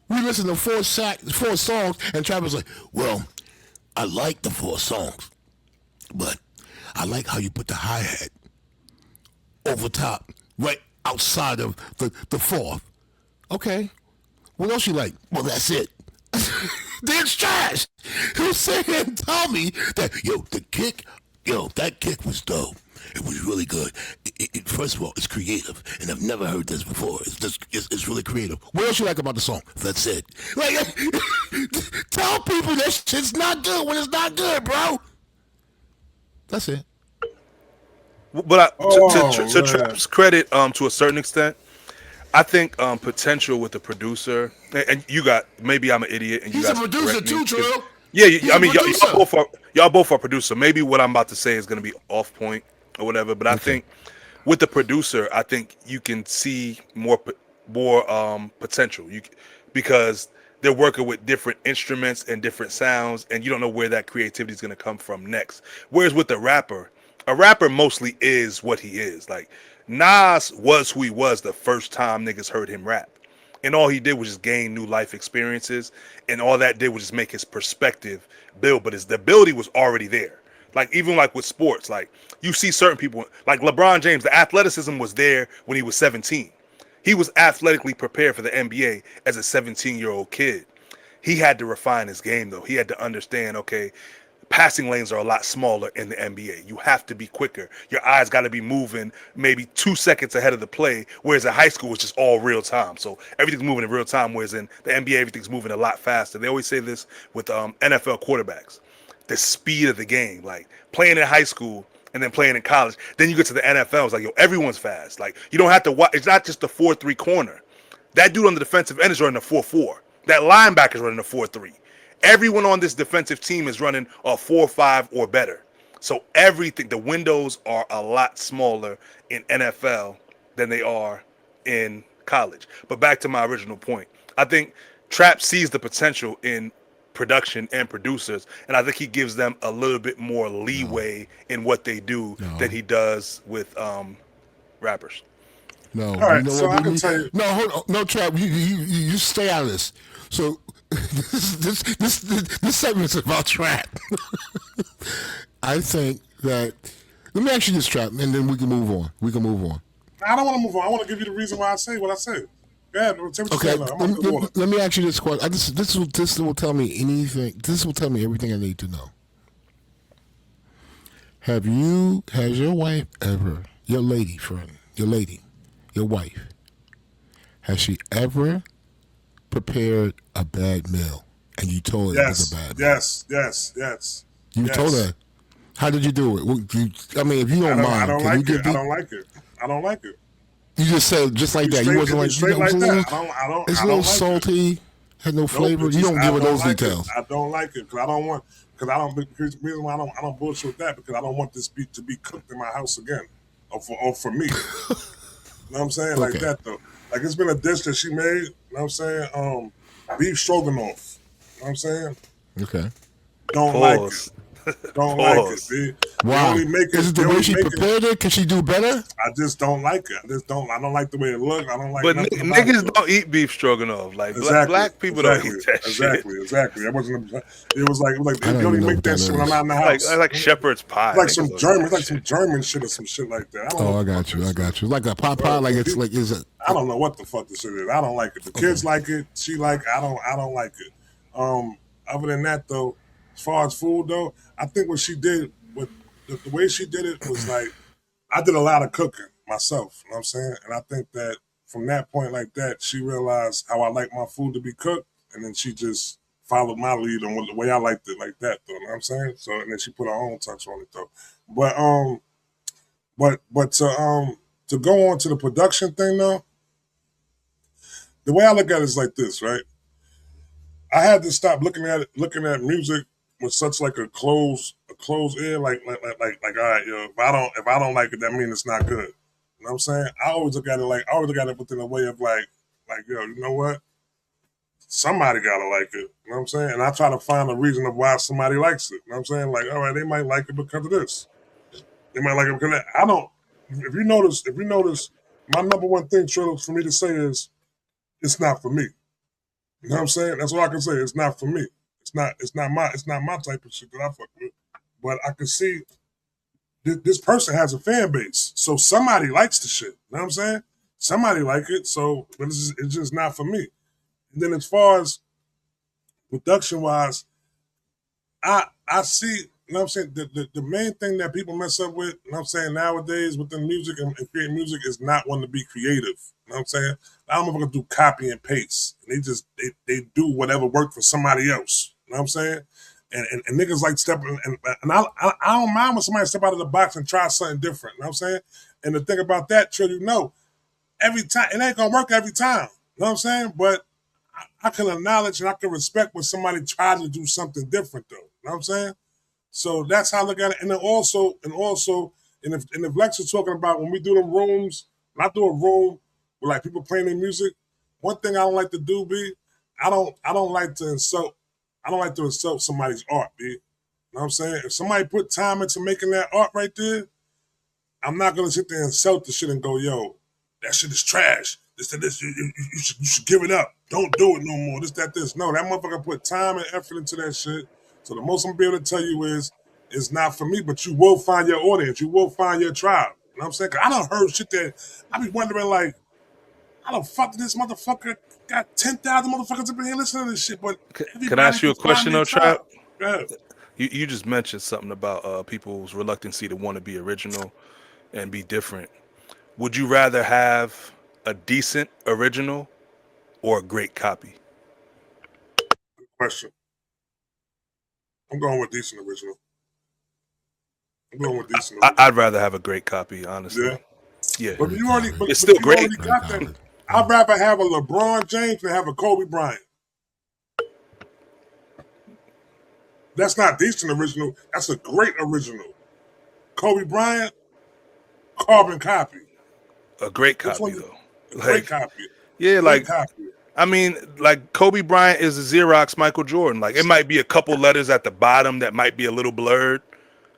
we listen to four songs, and Travis like, well, I like the 4 songs, but I like how you put the hi-hat over top, right outside of the fourth. Okay, what else you like? Well, that's it. Then it's trash. He'll sit here and tell me that, that kick was dope. It was really good. First of all, it's creative, and I've never heard this before. It's really creative. What else you like about the song? That's it. Like, tell people that shit's not good when it's not good, bro. That's it. But to Trap's credit, to a certain extent, I think potential with the producer, and you got, maybe I'm an idiot, and you guys he's a producer too, Trill. Yeah, I mean, y'all both are producer. Maybe what I'm about to say is going to be off point or whatever, but I think with the producer, I think you can see more potential. Because they're working with different instruments and different sounds, and you don't know where that creativity is going to come from next. Whereas with the rapper, a rapper mostly is what he is. Like, Nas was who he was the first time niggas heard him rap. And all he did was just gain new life experiences, and all that did was just make his perspective build. But the ability was already there. Like, even like with sports, like you see certain people, like LeBron James, the athleticism was there when he was 17. He was athletically prepared for the NBA as a 17-year-old kid. He had to refine his game, though. He had to understand, okay, passing lanes are a lot smaller in the NBA. You have to be quicker. Your eyes got to be moving maybe 2 seconds ahead of the play, whereas in high school it's just all real time. So everything's moving in real time, whereas in the NBA everything's moving a lot faster. They always say this with NFL quarterbacks. The speed of the game, like playing in high school and then playing in college. Then you get to the NFL, it's like, yo, everyone's fast. Like, you don't have to watch. It's not just the 4-3 corner. That dude on the defensive end is running a 4-4. That linebacker's running a 4-3. Everyone on this defensive team is running a 4-5 or better. So everything, the windows are a lot smaller in NFL than they are in college. But back to my original point, I think Trap sees the potential in production and producers, and I think he gives them a little bit more leeway in what they do than he does with rappers. No, all right, you know so what I can tell you. No, hold on, no, Trap. You stay out of this. So this segment's about Trap. I think that. Let me ask you this, Trap, and then we can move on. I don't want to move on. I want to give you the reason why I say what I said. Go ahead. Tell me what you're Okay, saying now. I'm on the water. let me ask you this question. This will tell me anything. This will tell me everything I need to know. Has your wife ever, your lady friend, your wife, has she ever prepared a bad meal and you told her it was a bad meal? Yes. You told her. How did you do it? I mean, if you don't mind, I don't can like you give it. I don't like it. I don't like it. You just said just like that. You wasn't like straight it was like a little, that. I don't. it's I a little don't like it. salty, had no flavor. Nope, You don't give her those like details. I don't like it because I don't want. Because I don't. Because the reason why I don't bullshit with that because I don't want this to be cooked in my house again, or for me. You know what I'm saying? Like that though. Like it's been a dish that she made. You know what I'm saying? Beef stroganoff. You know what I'm saying? Okay. Don't like it. Don't like it, dude. Wow. Is it the way she prepared it? Can she do better? I just don't like it. I don't like the way it looks. I don't like. But nothing niggas about don't eat beef stroganoff. Like black people don't eat that shit. Exactly. It was like they only make that shit when I'm not in the house. Like shepherd's pie. Like some German shit or some shit like that. I got you. Like a pot pie. Like it's like is it? I don't know what the fuck this shit is. I don't like it. The kids like it. She like it. I don't like it. Other than that though. As far as food though, I think what she did, the way she did it was like, I did a lot of cooking myself, you know what I'm saying? And I think that from that point like that, she realized how I like my food to be cooked, and then she just followed my lead on the way I liked it like that though, you know what I'm saying? So, and then she put her own touch on it though. But to go on to the production thing though, the way I look at it is like this, right? I had to stop looking at music with such like a closed ear, like all right, yo, if I don't like it, that means it's not good. You know what I'm saying? I always look at it within a way of like yo, you know what? Somebody gotta like it. You know what I'm saying? And I try to find a reason of why somebody likes it. You know what I'm saying? Like, all right, they might like it because of this. They might like it because of that. I don't. If you notice, my number one thing, Trill, for me to say is, it's not for me. You know what I'm saying? That's all I can say. It's not for me. It's not my type of shit that I fuck with. But I can see this person has a fan base, so somebody likes the shit. You know what I'm saying? Somebody like it, so but it's just not for me. And then as far as production wise, I see. You know what I'm saying? The main thing that people mess up with, you know what I'm saying, nowadays within music and creating music is not wanting to be creative. You know what I'm saying? I don't know if I can do copy and paste. And they do whatever worked for somebody else. You know what I'm saying? And niggas like stepping and I don't mind when somebody step out of the box and try something different. You know what I'm saying? And the thing about that, Trill, you know, every time it ain't gonna work every time. You know what I'm saying? But I can acknowledge and I can respect when somebody tries to do something different though. You know what I'm saying? So that's how I look at it. And then also, if Lex is talking about when we do the rooms, when I do a room with like people playing their music, one thing I don't like to do, B, I don't like to insult somebody's art, B. You know what I'm saying? If somebody put time into making that art right there, I'm not gonna sit there and insult the shit and go, yo, that shit is trash. This. You should give it up. Don't do it no more. This. No, that motherfucker put time and effort into that shit. So the most I'm gonna be able to tell you is it's not for me, but you will find your audience. You will find your tribe. You know what I'm saying? 'Cause I done heard shit that I be wondering like, how the fuck did this motherfucker got 10,000 motherfuckers up in here listening to this shit? But can I ask you a question though, Trap? Yeah. You just mentioned something about people's reluctancy to want to be original and be different. Would you rather have a decent original or a great copy? Good question. I'm going with decent original. I'd rather have a great copy, honestly. Yeah. But it's still great. Already got that. I'd rather have a LeBron James than have a Kobe Bryant. That's not decent original. That's a great original. Kobe Bryant, carbon copy. A great copy though. Great copy. Yeah, like copy. I mean, like Kobe Bryant is a Xerox Michael Jordan. Like it might be a couple letters at the bottom that might be a little blurred,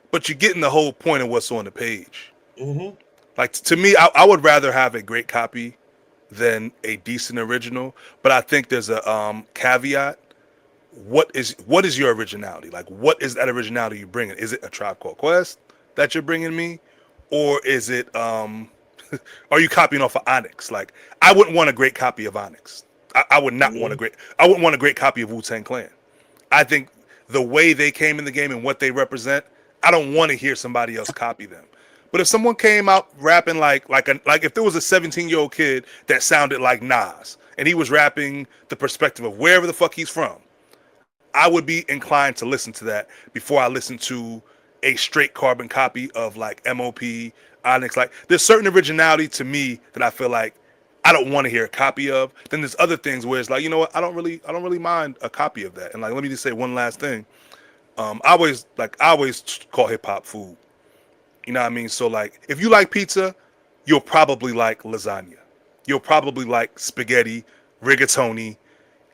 but you're getting the whole point of what's on the page. Mm-hmm. Like to me, I would rather have a great copy than a decent original. But I think there's a caveat. What is your originality? Like, what is that originality you bringing? Is it a Tribe Called Quest that you're bringing me, or is it are you copying off of Onyx? Like, I wouldn't want a great copy of Onyx. I would not want a great. I wouldn't want a great copy of Wu-Tang Clan. I think the way they came in the game and what they represent, I don't want to hear somebody else copy them. But if someone came out rapping like if there was a 17-year-old kid that sounded like Nas and he was rapping the perspective of wherever the fuck he's from, I would be inclined to listen to that before I listen to a straight carbon copy of like MOP, Onyx. Like, there's certain originality to me that I feel like I don't want to hear a copy of. Then there's other things where it's like, you know what, I don't really mind a copy of that. And like, let me just say one last thing. I always call hip hop food. You know what I mean? So like, if you like pizza, you'll probably like lasagna. You'll probably like spaghetti, rigatoni.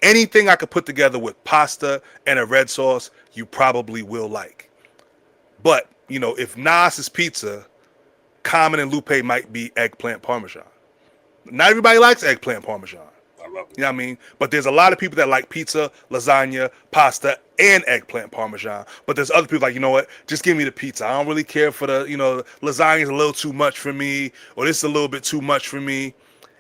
Anything I could put together with pasta and a red sauce, you probably will like. But, you know, if Nas is pizza, Common and Lupe might be eggplant parmesan. Not everybody likes eggplant parmesan. I love it. You know what I mean? But there's a lot of people that like pizza, lasagna, pasta, and eggplant parmesan. But there's other people like, you know what? Just give me the pizza. I don't really care for the, you know, lasagna's a little too much for me, or this is a little bit too much for me.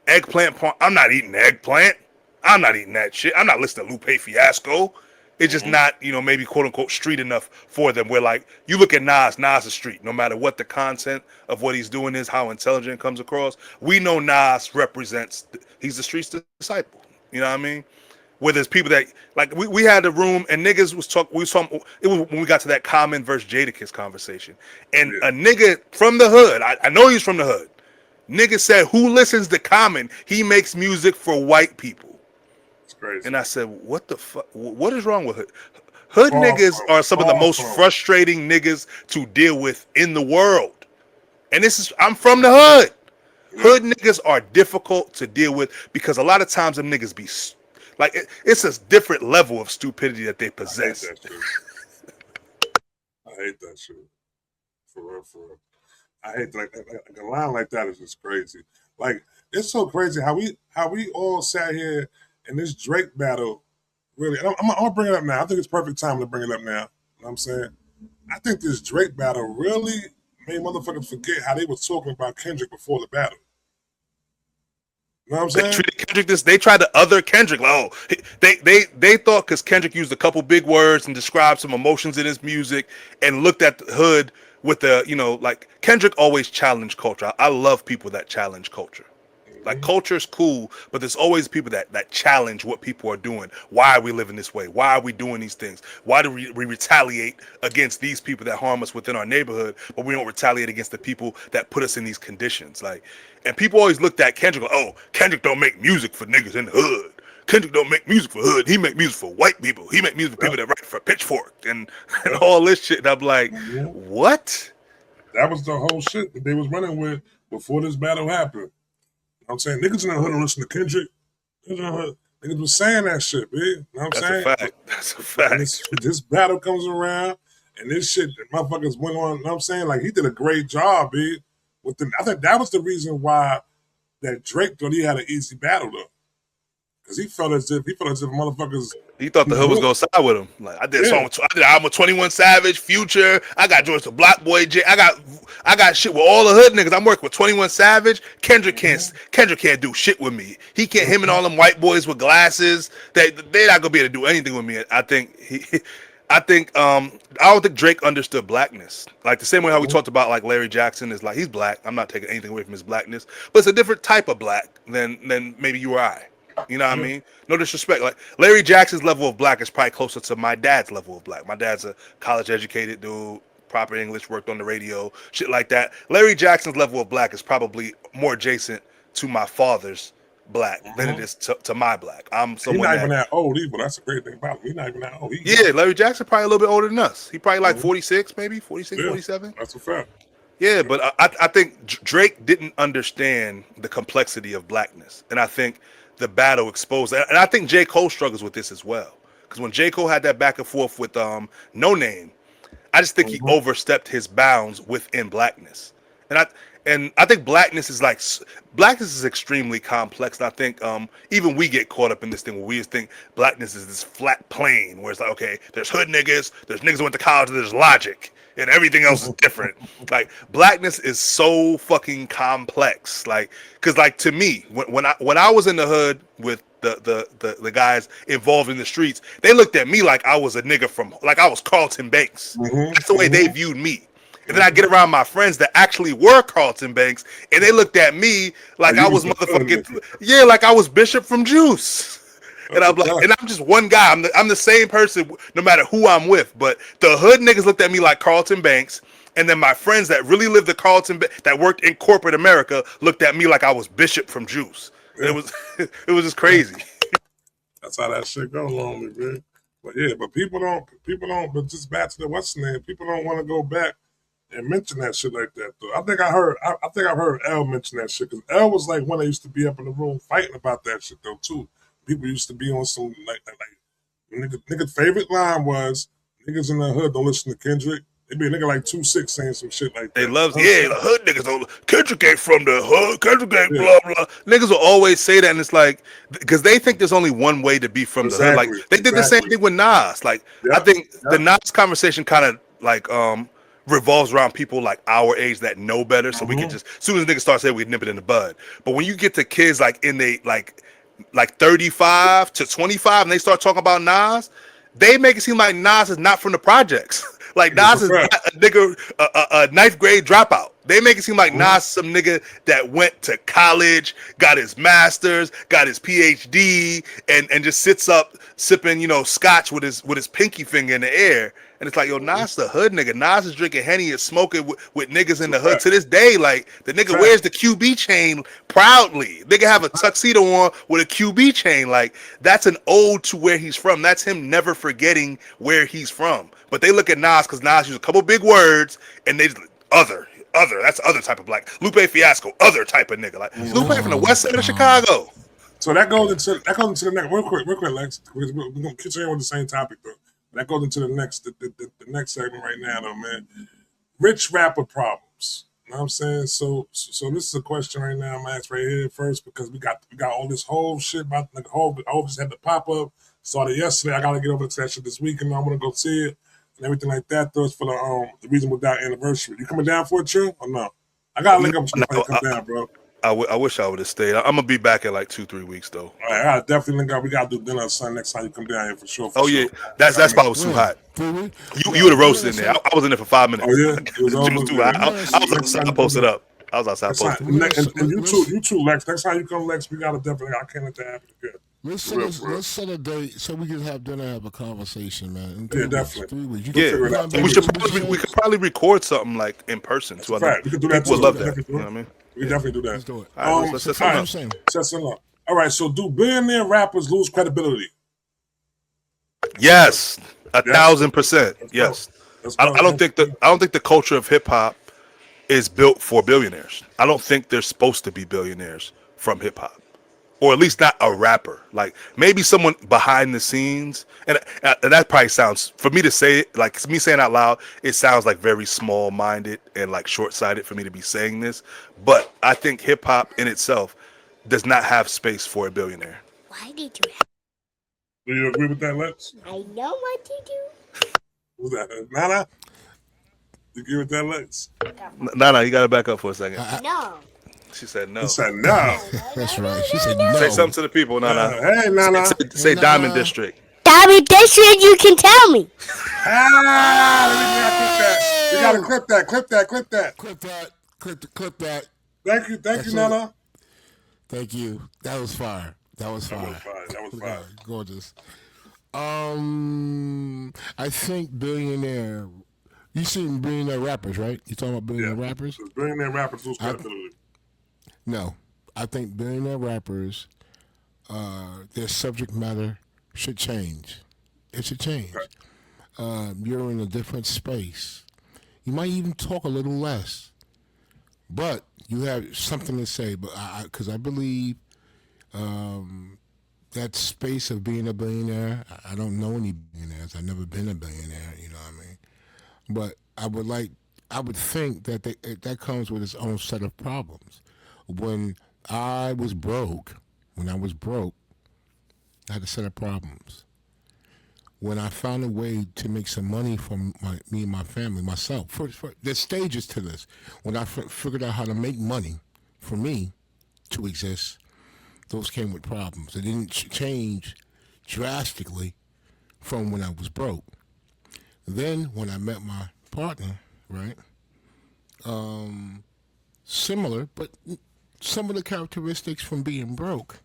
I'm not eating eggplant. I'm not eating that shit. I'm not listening to Lupe Fiasco. It's just not, you know, maybe quote unquote street enough for them. Where like, you look at Nas is street. No matter what the content of what he's doing is, how intelligent it comes across. We know Nas represents, he's the street's disciple. You know what I mean? Where there's people that, like, we had a room and niggas was talking, it was when we got to that Common versus Jadakiss conversation. And a nigga from the hood, I know he's from the hood. Nigga said, who listens to Common? He makes music for white people. Crazy. And I said, what the fuck? What is wrong with hood? Hood niggas are some of the most frustrating niggas to deal with in the world. And I'm from the hood. Hood niggas are difficult to deal with because a lot of times them niggas be like, it's a different level of stupidity that they possess. I hate that shit. For real. I hate that. Like, a line like that is just crazy. Like, it's so crazy how we all sat here in this Drake battle. Really, I'm gonna bring it up now. I think it's perfect time to bring it up now. You know what I'm saying? I think this Drake battle really made motherfuckers forget how they were talking about Kendrick before the battle. You know what I'm saying? They treated Kendrick they tried to other Kendrick. Like, oh, they thought because Kendrick used a couple big words and described some emotions in his music and looked at the hood with the, you know, like, Kendrick always challenged culture. I love people that challenge culture. Like, culture's cool, but there's always people that challenge what people are doing. Why are we living this way? Why are we doing these things? Why do we retaliate against these people that harm us within our neighborhood, but we don't retaliate against the people that put us in these conditions? Like, and people always looked at Kendrick like, oh, Kendrick don't make music for niggas in the hood. Kendrick don't make music for hood. He make music for white people. He make music for people that write for Pitchfork and all this shit. And I'm like, what? That was the whole shit that they was running with before this battle happened. I'm saying niggas in the hood don't listen to Kendrick. Niggas was saying that shit, big. You know what I'm saying? That's a fact. This battle comes around and this shit, motherfuckers went on. You know what I'm saying? Like, he did a great job, big. I think that was the reason why that Drake thought he had an easy battle though. Because he felt as if motherfuckers. He thought the hood was gonna side with him. Like, I did a song. I did an album with 21 Savage, Future. I got George the Block Boy. I got shit with all the hood niggas. I'm working with 21 Savage. Kendrick can't do shit with me. He can't. Him and all them white boys with glasses. They're not gonna be able to do anything with me. I don't think Drake understood blackness. Like, the same way how we talked about, like, Larry Jackson is like, he's black. I'm not taking anything away from his blackness, but it's a different type of black than maybe you or I. You know what I mean? No disrespect. Like, Larry Jackson's level of black is probably closer to my dad's level of black. My dad's a college educated dude, proper English, worked on the radio, shit like that. Larry Jackson's level of black is probably more adjacent to my father's black than it is to my black. I'm someone He's not even that old either. That's a great thing about him. He's not even that old. Larry Jackson probably a little bit older than us. He probably like 46, maybe 46, 47. That's a fact. Yeah, but I think Drake didn't understand the complexity of blackness, and I think the battle exposed that. And I think J. Cole struggles with this as well. Because when J. Cole had that back and forth with No Name, I just think he overstepped his bounds within blackness. And I think blackness is extremely complex. And I think even we get caught up in this thing where we just think blackness is this flat plane where it's like, okay, there's hood niggas, there's niggas who went to college, there's logic. and everything else is different. Like blackness is so fucking complex. Like, cause like to me, when I was in the hood with the guys involved in the streets, they looked at me like I was a nigga from like I was Carlton Banks. That's the way they viewed me. And then I get around my friends that actually were Carlton Banks, and they looked at me like I was motherfucking like I was Bishop from Juice. And I'm like, and I'm just one guy. I'm the same person no matter who I'm with. But the hood niggas looked at me like Carlton Banks, and then my friends that really lived the that worked in corporate America looked at me like I was Bishop from Juice. And it was just crazy. That's how that shit goes on, man. But yeah, but people don't. But just back to the what's the name? People don't want to go back and mention that shit like that, though. I think I've heard L mention that shit because L was like one that used to be up in the room fighting about that shit though too. People used to be on some like nigga's favorite line was niggas in the hood don't listen to Kendrick. They be a nigga like 2-6 saying some shit like that. They love the hood niggas don't. Kendrick ain't from the hood. Kendrick ain't blah blah. Niggas will always say that, and it's like because they think there's only one way to be from the hood. Like they did the same thing with Nas. Like I think the Nas conversation kind of like revolves around people like our age that know better, so we can just as soon as niggas start saying we nip it in the bud. But when you get to kids like in they like 35 to 25 and they start talking about Nas, they make it seem like Nas is not from the projects. Like Nas is not a nigga, a ninth grade dropout. They make it seem like Nas some nigga that went to college, got his master's, got his PhD, and just sits up sipping, scotch with his pinky finger in the air. And it's like, yo, Nas the hood nigga. Nas is drinking Henny and smoking with niggas in the hood to this day. Like, the nigga wears the QB chain proudly. Nigga have a tuxedo on with a QB chain. Like, that's an ode to where he's from. That's him never forgetting where he's from. But they look at Nas because Nas uses a couple big words and they just, other. That's the other type of black. Lupe Fiasco, other type of nigga. Like, Lupe from the west side of Chicago. So that goes into the next, real quick, Lex. We're going to continue with the same topic, though. That goes into the next segment right now, though, man. Rich rapper problems. You know what I'm saying? So this is a question right now. I'm gonna ask right here first because we got all this whole shit about the whole just had the pop up. Started yesterday. I gotta get over to that shit this weekend. I'm gonna go see it and everything like that. Though it's for the Reasonable Doubt anniversary. You coming down for it, too, or no? I gotta link up with you before you come down, bro. I wish I would have stayed. I'm gonna be back in like 2-3 weeks though. All right, I gotta definitely link up. We gotta do dinner or something next time you come down here for sure. Yeah, that's probably was too hot. You would have roasted in there. I was in there for 5 minutes. Oh yeah, it was too hot. I was outside posted up. I was outside posted. And you too, Lex. Next time you come, Lex, we gotta definitely. I can't let that happen again. Let's set a date so we can have dinner, have a conversation, man. Yeah, definitely. 3 weeks. We could probably record something like in person too. We could do that too. Would love that. You know what I mean? We definitely do that. Let's do it. All right, let's set something up. All right, so do billionaire rappers lose credibility? Yes, 1,000%. Yes. I don't think the culture of hip hop is built for billionaires. I don't think they're supposed to be billionaires from hip hop, or at least not a rapper. Like maybe someone behind the scenes, and that probably sounds, for me to say it, like me saying out loud, it sounds like very small-minded and like short-sighted for me to be saying this. But I think hip hop in itself does not have space for a billionaire. Why did you? Do you agree with that, Lex? I know what you do. Who's that? Nana? You agree with that, Lex? Nana, you gotta back up for a second. No. She said no. She said no. That's right. She said no. Say something to the people, Nana. Hey, Nana. Say Diamond District. Diamond District, you can tell me. We gotta clip that. Clip that. Thank you, Nana. Thank you. That was fire. That was fire. Gorgeous. I think billionaire. You seen billionaire rappers, right? You talking about billionaire rappers? Billionaire rappers lose credibility. No, I think billionaire rappers, their subject matter should change. It should change. You're in a different space. You might even talk a little less, but you have something to say. But because I believe that space of being a billionaire, I don't know any billionaires. I've never been a billionaire. You know what I mean? But I would think that that comes with its own set of problems. When I was broke, I had a set of problems. when I found a way to make some money for me and my family, myself. There's stages to this. When I figured out how to make money for me to exist, those came with problems. It didn't change drastically from when I was broke. Then when I met my partner, right, similar, but some of the characteristics from being broke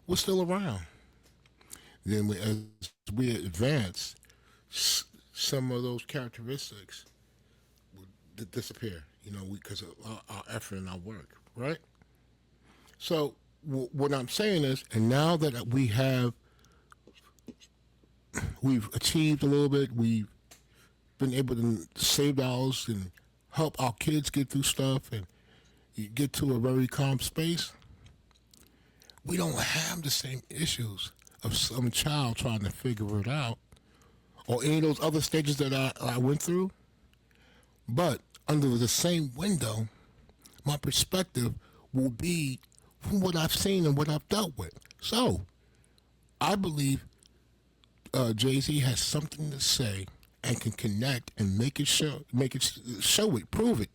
were still around. Then as we advance, some of those characteristics would disappear, because of our effort and our work, right? So what I'm saying is, and now that we've achieved a little bit, we've been able to save dollars and help our kids get through stuff and get to a very calm space, we don't have the same issues of some child trying to figure it out or any of those other stages that I went through. But under the same window, my perspective will be from what I've seen and what I've dealt with. So I believe Jay-Z has something to say and can connect and make it show it, prove it.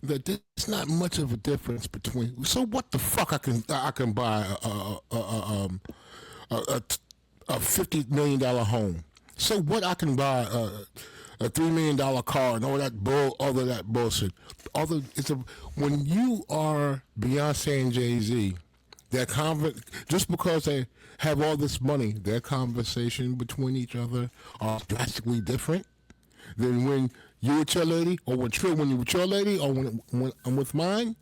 That there's not much of a difference between. So what the fuck I can buy a $50 million home. So what I can buy a $3 million car and all of that bullshit. When you are Beyonce and Jay-Z, just because they have all this money, their conversation between each other are drastically different than when you with your lady, or when you with your lady, or when I'm with mine.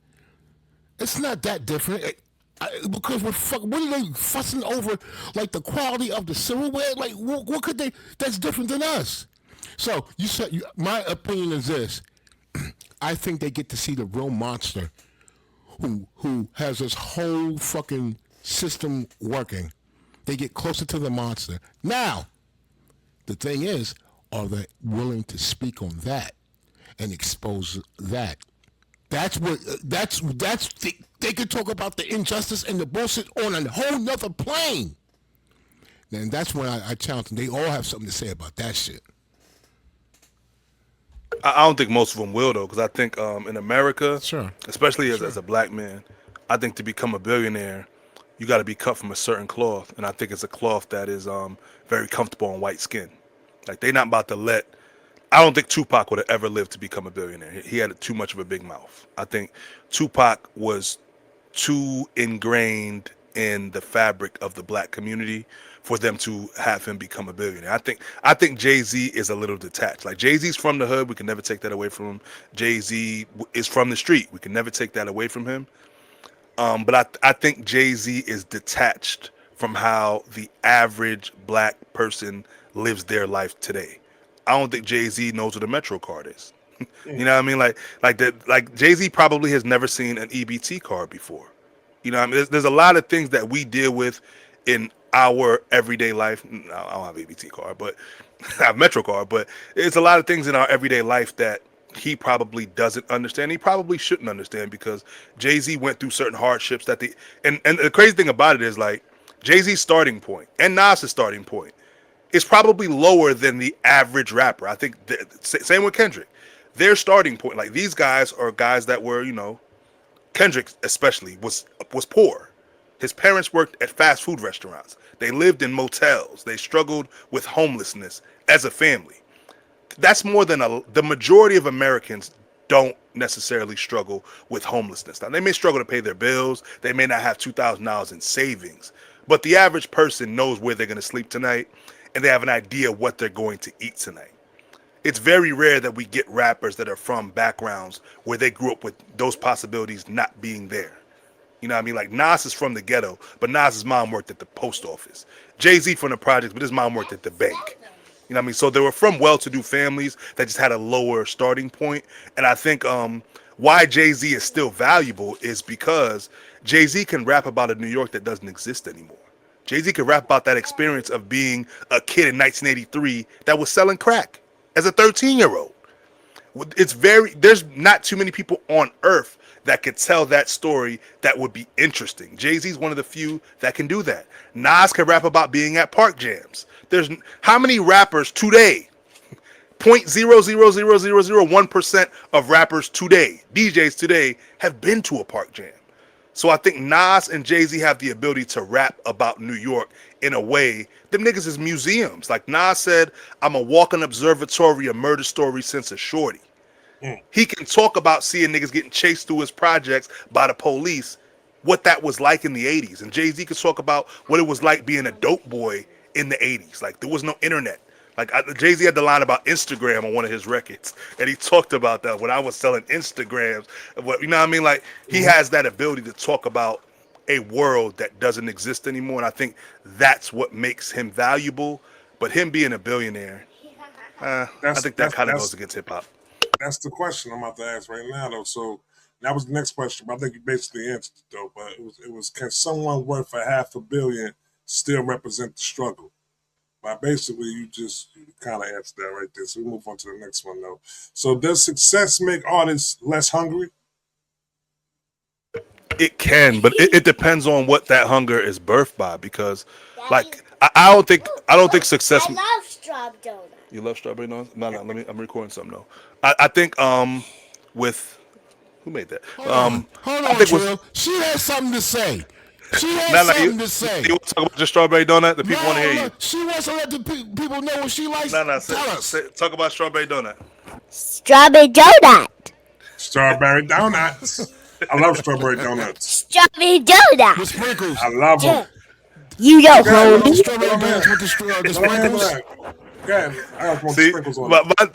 It's not that different. Because what are they fussing over? Like the quality of the silverware? Like what could they? That's different than us. So you said my opinion is this: I think they get to see the real monster, who has this whole fucking system working. They get closer to the monster. Now, the thing is, are they willing to speak on that and expose that? They could talk about the injustice and the bullshit on a whole nother plane. And that's when I challenge them. They all have something to say about that shit. I don't think most of them will though, because I think in America, Sure. especially as a black man, I think to become a billionaire, you got to be cut from a certain cloth, and I think it's a cloth that is very comfortable on white skin. Like they not about to let. I don't think Tupac would have ever lived to become a billionaire. He had too much of a big mouth. I think Tupac was too ingrained in the fabric of the black community for them to have him become a billionaire. I think Jay-Z is a little detached. Like Jay-Z's from the hood, we can never take that away from him. Jay-Z is from the street, we can never take that away from him. But I think Jay-Z is detached from how the average black person lives their life today. I don't think Jay-Z knows what a Metro card is. You know what I mean? Like Jay-Z probably has never seen an EBT card before. You know what I mean? There's a lot of things that we deal with in our everyday life. I don't have an EBT card, but I have Metro card. But it's a lot of things in our everyday life that he probably doesn't understand. He probably shouldn't understand because Jay-Z went through certain hardships and the crazy thing about it is like Jay-Z's starting point and Nas's starting point is probably lower than the average rapper. I think same with Kendrick. Their starting point, like these guys are guys that were, Kendrick especially was poor. His parents worked at fast food restaurants. They lived in motels. They struggled with homelessness as a family. That's more than the majority of Americans don't necessarily struggle with homelessness. Now, they may struggle to pay their bills. They may not have $2,000 in savings. But the average person knows where they're going to sleep tonight, and they have an idea what they're going to eat tonight. It's very rare that we get rappers that are from backgrounds where they grew up with those possibilities not being there. You know what I mean? Like Nas is from the ghetto, but Nas's mom worked at the post office. Jay-Z from the projects, but his mom worked at the bank. You know what I mean? So they were from well-to-do families that just had a lower starting point. And I think why Jay-Z is still valuable is because Jay-Z can rap about a New York that doesn't exist anymore. Jay-Z can rap about that experience of being a kid in 1983 that was selling crack as a 13-year-old. There's not too many people on earth that could tell that story that would be interesting. Jay-Z's one of the few that can do that. Nas can rap about being at park jams. There's how many rappers today? 0.00001% of rappers today, DJs today, have been to a park jam. So I think Nas and Jay-Z have the ability to rap about New York in a way. Them niggas is museums. Like Nas said, I'm a walking observatory of murder stories since a shorty. He can talk about seeing niggas getting chased through his projects by the police, what that was like in the 80s. And Jay-Z could talk about what it was like being a dope boy in the 80s. Like there was no internet. Like Jay-Z had the line about Instagram on one of his records, and he talked about that when I was selling Instagrams. You know what I mean? Like he has that ability to talk about a world that doesn't exist anymore, and I think that's what makes him valuable. But him being a billionaire, I think that kind of goes against hip hop. That's the question I'm about to ask right now, though. So that was the next question, but I think you basically answered it, though. But it was can someone worth $500 million still represent the struggle? But basically, you kind of answered that right there. So we move on to the next one, though. So does success make artists less hungry? It can, but it depends on what that hunger is birthed by. Because, like, I don't think success. I love strawberry donuts. You love strawberry donuts? No. I'm recording something though. I think with who made that? Hold on, Trill. She has something to say. She has something to say. You want to talk about your strawberry donut? The people want to hear you. She wants to let the people know what she likes. Tell us. Talk about strawberry donut. Strawberry donut. Strawberry donuts. I love strawberry donuts. Strawberry donut. With sprinkles. I love them. You don't hold me. Strawberry donuts with the sprinkles. See,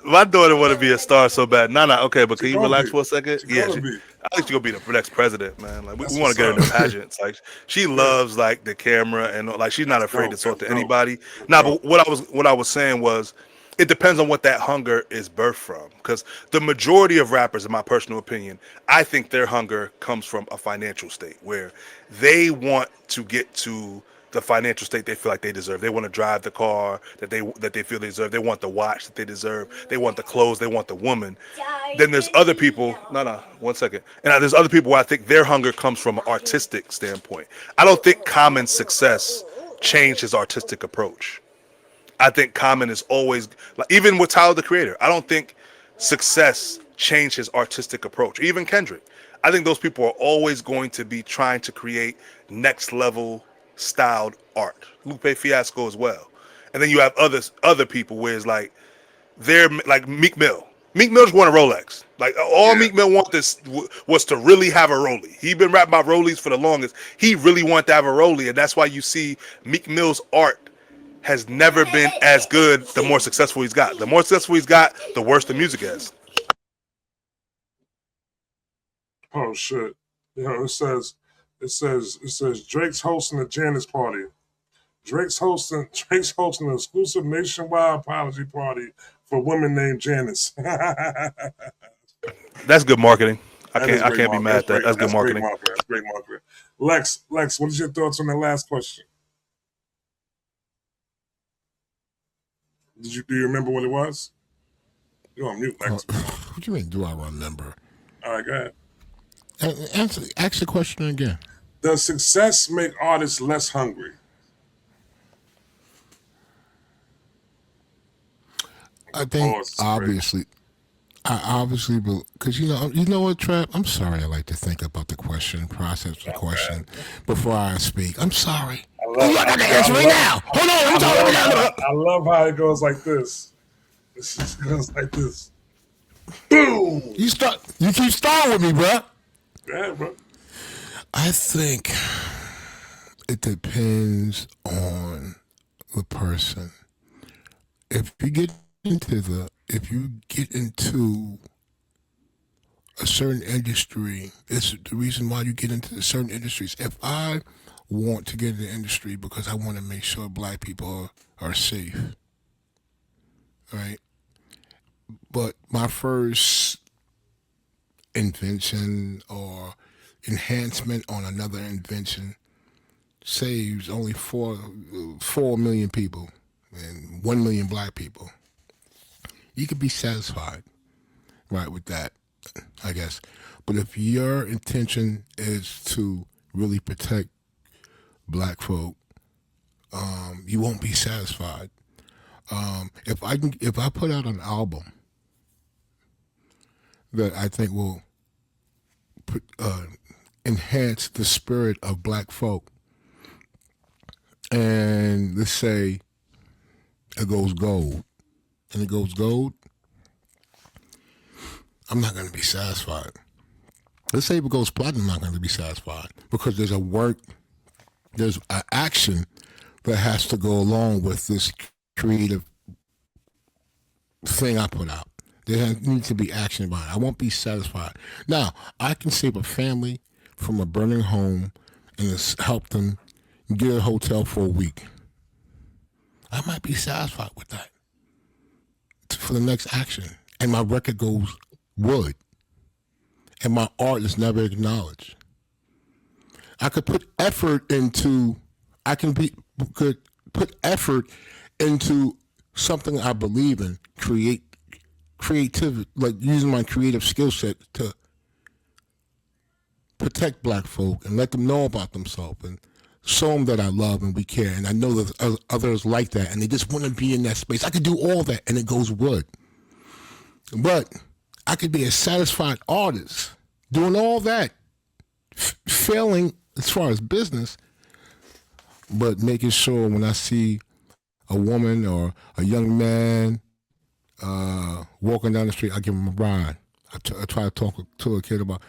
my daughter want to be a star so bad. Nah. Okay, but can you relax for a second? I think she's gonna be the next president, man. Like we want to get her into pageants. Like she loves like the camera and like she's not afraid to talk to anybody. But what I was saying was, it depends on what that hunger is birthed from. Because the majority of rappers, in my personal opinion, I think their hunger comes from a financial state where they want to get to the financial state they feel like they deserve. They want to drive the car that they feel they deserve. They want the watch that they deserve. They want the clothes. They want the woman. Then there's other people. One second. And there's other people where I think their hunger comes from an artistic standpoint. I don't think Common's success changed his artistic approach. I think Common is always, like, even with Tyler the Creator, I don't think success changed his artistic approach. Even Kendrick. I think those people are always going to be trying to create next level styled art. Lupe Fiasco as well. And then you have other people where it's like they're like Meek Mill. Meek Mill just want a Rolex. Like all Meek Mill was to really have a Rollie. He been rapping about Rollies for the longest. He really wanted to have a Rollie, and that's why you see Meek Mill's art has never been as good the more successful he's got. The more successful he's got, the worse the music is. Oh shit. It says Drake's hosting a Janice party. Drake's hosting an exclusive nationwide apology party for women named Janice. That's good marketing. I can't be mad at that. That's good marketing. That's great marketing. Lex, what is your thoughts on that last question? Do you remember what it was? You're on mute, Lex. What do you mean, do I remember? All right, go ahead. Ask the question again. Does success make artists less hungry? I think obviously, because you know what, Trap. I'm sorry. I like to think about the question, process the question before I speak. I'm sorry. I got to answer right now. Hold on. I love how it goes like this. It just goes like this. Boom. You keep starting with me, bro. Yeah, bro. I think it depends on the person. If you get into a certain industry, it's the reason why you get into certain industries. If I want to get in the industry because I want to make sure black people are safe, right? But my first invention or enhancement on another invention saves only 4 million people and 1 million black people. You could be satisfied, right, with that. I guess. But if your intention is to really protect black folk, you won't be satisfied. If I put out an album that I think will enhance the spirit of black folk, and let's say it goes gold, I'm not going to be satisfied. Let's say if it goes platinum, I'm not going to be satisfied because there's an action that has to go along with this creative thing I put out. There needs to be action behind it. I won't be satisfied. Now, I can save a family from a burning home and help them get a hotel for a week. I might be satisfied with that for the next action. And my record goes wood. And my art is never acknowledged. I could put effort into something I believe in, creativity, like using my creative skill set to protect black folk and let them know about themselves and show them that I love and we care. And I know there's others like that and they just want to be in that space. I could do all that and it goes wood. But I could be a satisfied artist doing all that, failing as far as business, but making sure when I see a woman or a young man walking down the street, I give him a ride. I try to talk to a kid about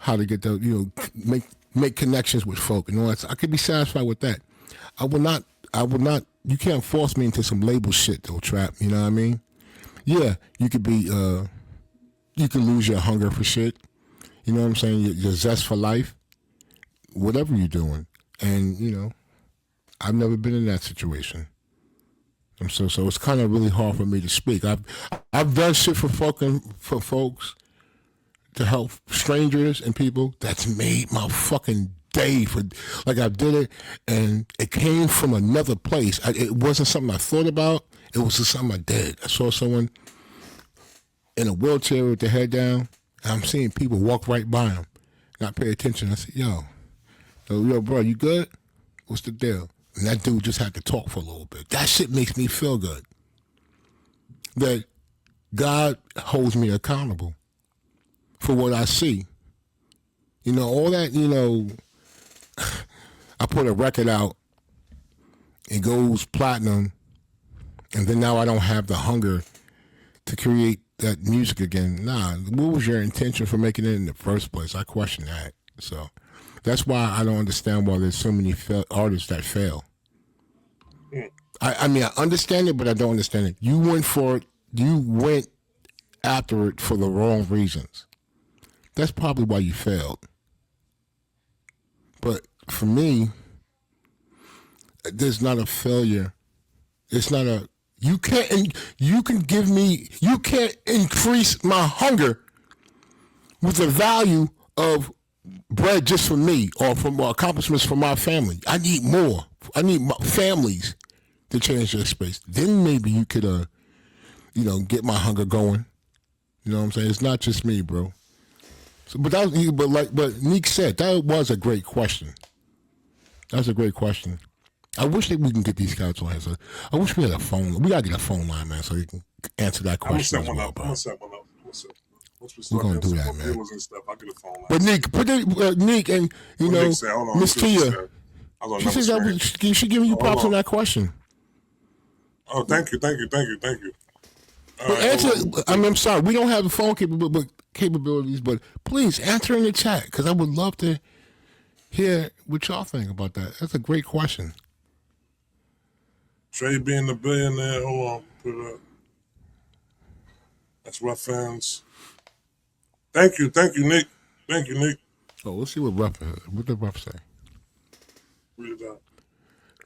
how to get the, make connections with folk and all that. I could be satisfied with that. I would not, you can't force me into some label shit though, Trap, you know what I mean? Yeah, you could be, you can lose your hunger for shit. You know what I'm saying? Your zest for life, whatever you're doing. And, I've never been in that situation. So it's kind of really hard for me to speak. I've done shit for folks to help strangers and people. That's made my fucking day. I did it, and it came from another place. It wasn't something I thought about. It was just something I did. I saw someone in a wheelchair with their head down, and I'm seeing people walk right by them, not pay attention. I said, yo, bro, you good? What's the deal? And that dude just had to talk for a little bit. That shit makes me feel good. That God holds me accountable for what I see. All that, I put a record out, it goes platinum, and then now I don't have the hunger to create that music again. Nah, what was your intention for making it in the first place? I question that. So that's why I don't understand why there's so many artists that fail. I mean, I understand it, but I don't understand it. You went for it. You went after it for the wrong reasons. That's probably why you failed. But for me, there's not a failure. It's not a, you can't increase my hunger with the value of bread just for me or from accomplishments for my family. I need more. I need families to change their space. Then maybe you could, get my hunger going. You know what I'm saying? It's not just me, bro. So, but Neek said, that was a great question. That's a great question. I wish that we can get these guys on here. So I wish we had a phone. We gotta get a phone line, man, so you can answer that question as well, bro. I'm gonna set one up. We're gonna do that, man. I'll get a phone line. But Nick, and Miss Tia, she said she giving you props on that question. Oh, thank you. But answer. I'm sorry, we don't have the phone capabilities, but please answer in the chat because I would love to hear what y'all think about that. That's a great question. Trey being the billionaire. Hold on, put it up. That's rough fans. Thank you, Nick. Oh, let's see what the Ruff say. Read it out.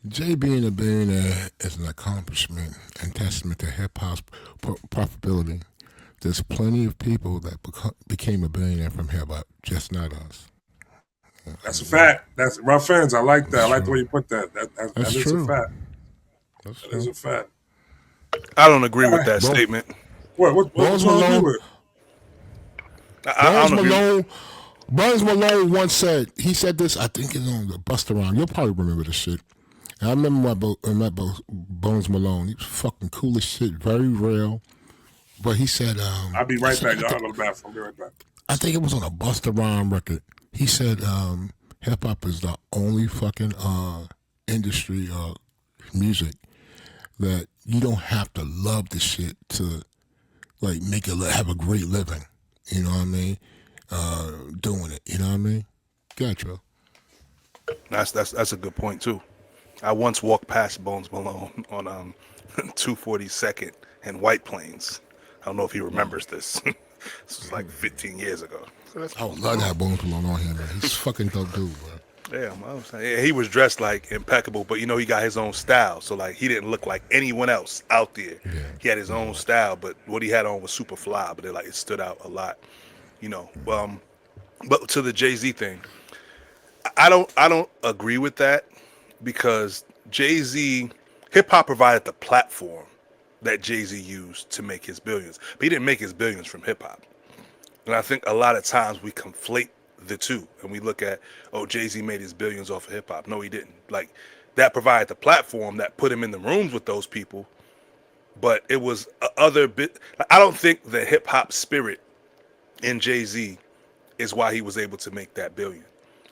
Jay being a billionaire is an accomplishment and testament to hip hop's profitability. There's plenty of people that became a billionaire from hip hop, just not us. That's a fact. That's rough fans. I like that. That's I like true. the way you put that. That is true. a fact. That is a fact. I don't agree with that statement. What's wrong with it? Buns don't know. Malone. Buns Malone once said, he said this, I think it's on the Busta Rhymes. You'll probably remember this shit. And I remember Bones Malone. He was fucking cool as shit, very real. But he said, I'll be right back. Y'all go to the bathroom. I'll be right back. I think it was on a Busta Rhymes record. He said, hip hop is the only fucking industry of music that you don't have to love the shit to like make it have a great living. You know what I mean? Doing it. You know what I mean? Gotcha. That's a good point too. I once walked past Bones Malone on 242nd and White Plains. I don't know if he remembers this. This was like 15 years ago. So I would love to have Bones Malone on here, man. He's a fucking dope dude, bro. Yeah, he was dressed like impeccable, but he got his own style. So like he didn't look like anyone else out there. Yeah. He had his own style, but what he had on was super fly. But it stood out a lot, But to the Jay-Z thing, I don't agree with that because Jay-Z, hip hop provided the platform that Jay-Z used to make his billions, but he didn't make his billions from hip hop. And I think a lot of times we conflate the two and we look at, Jay-Z made his billions off of hip hop. No, he didn't. Like that provided the platform that put him in the rooms with those people, but it was other bit. I don't think the hip hop spirit in Jay-Z is why he was able to make that billion.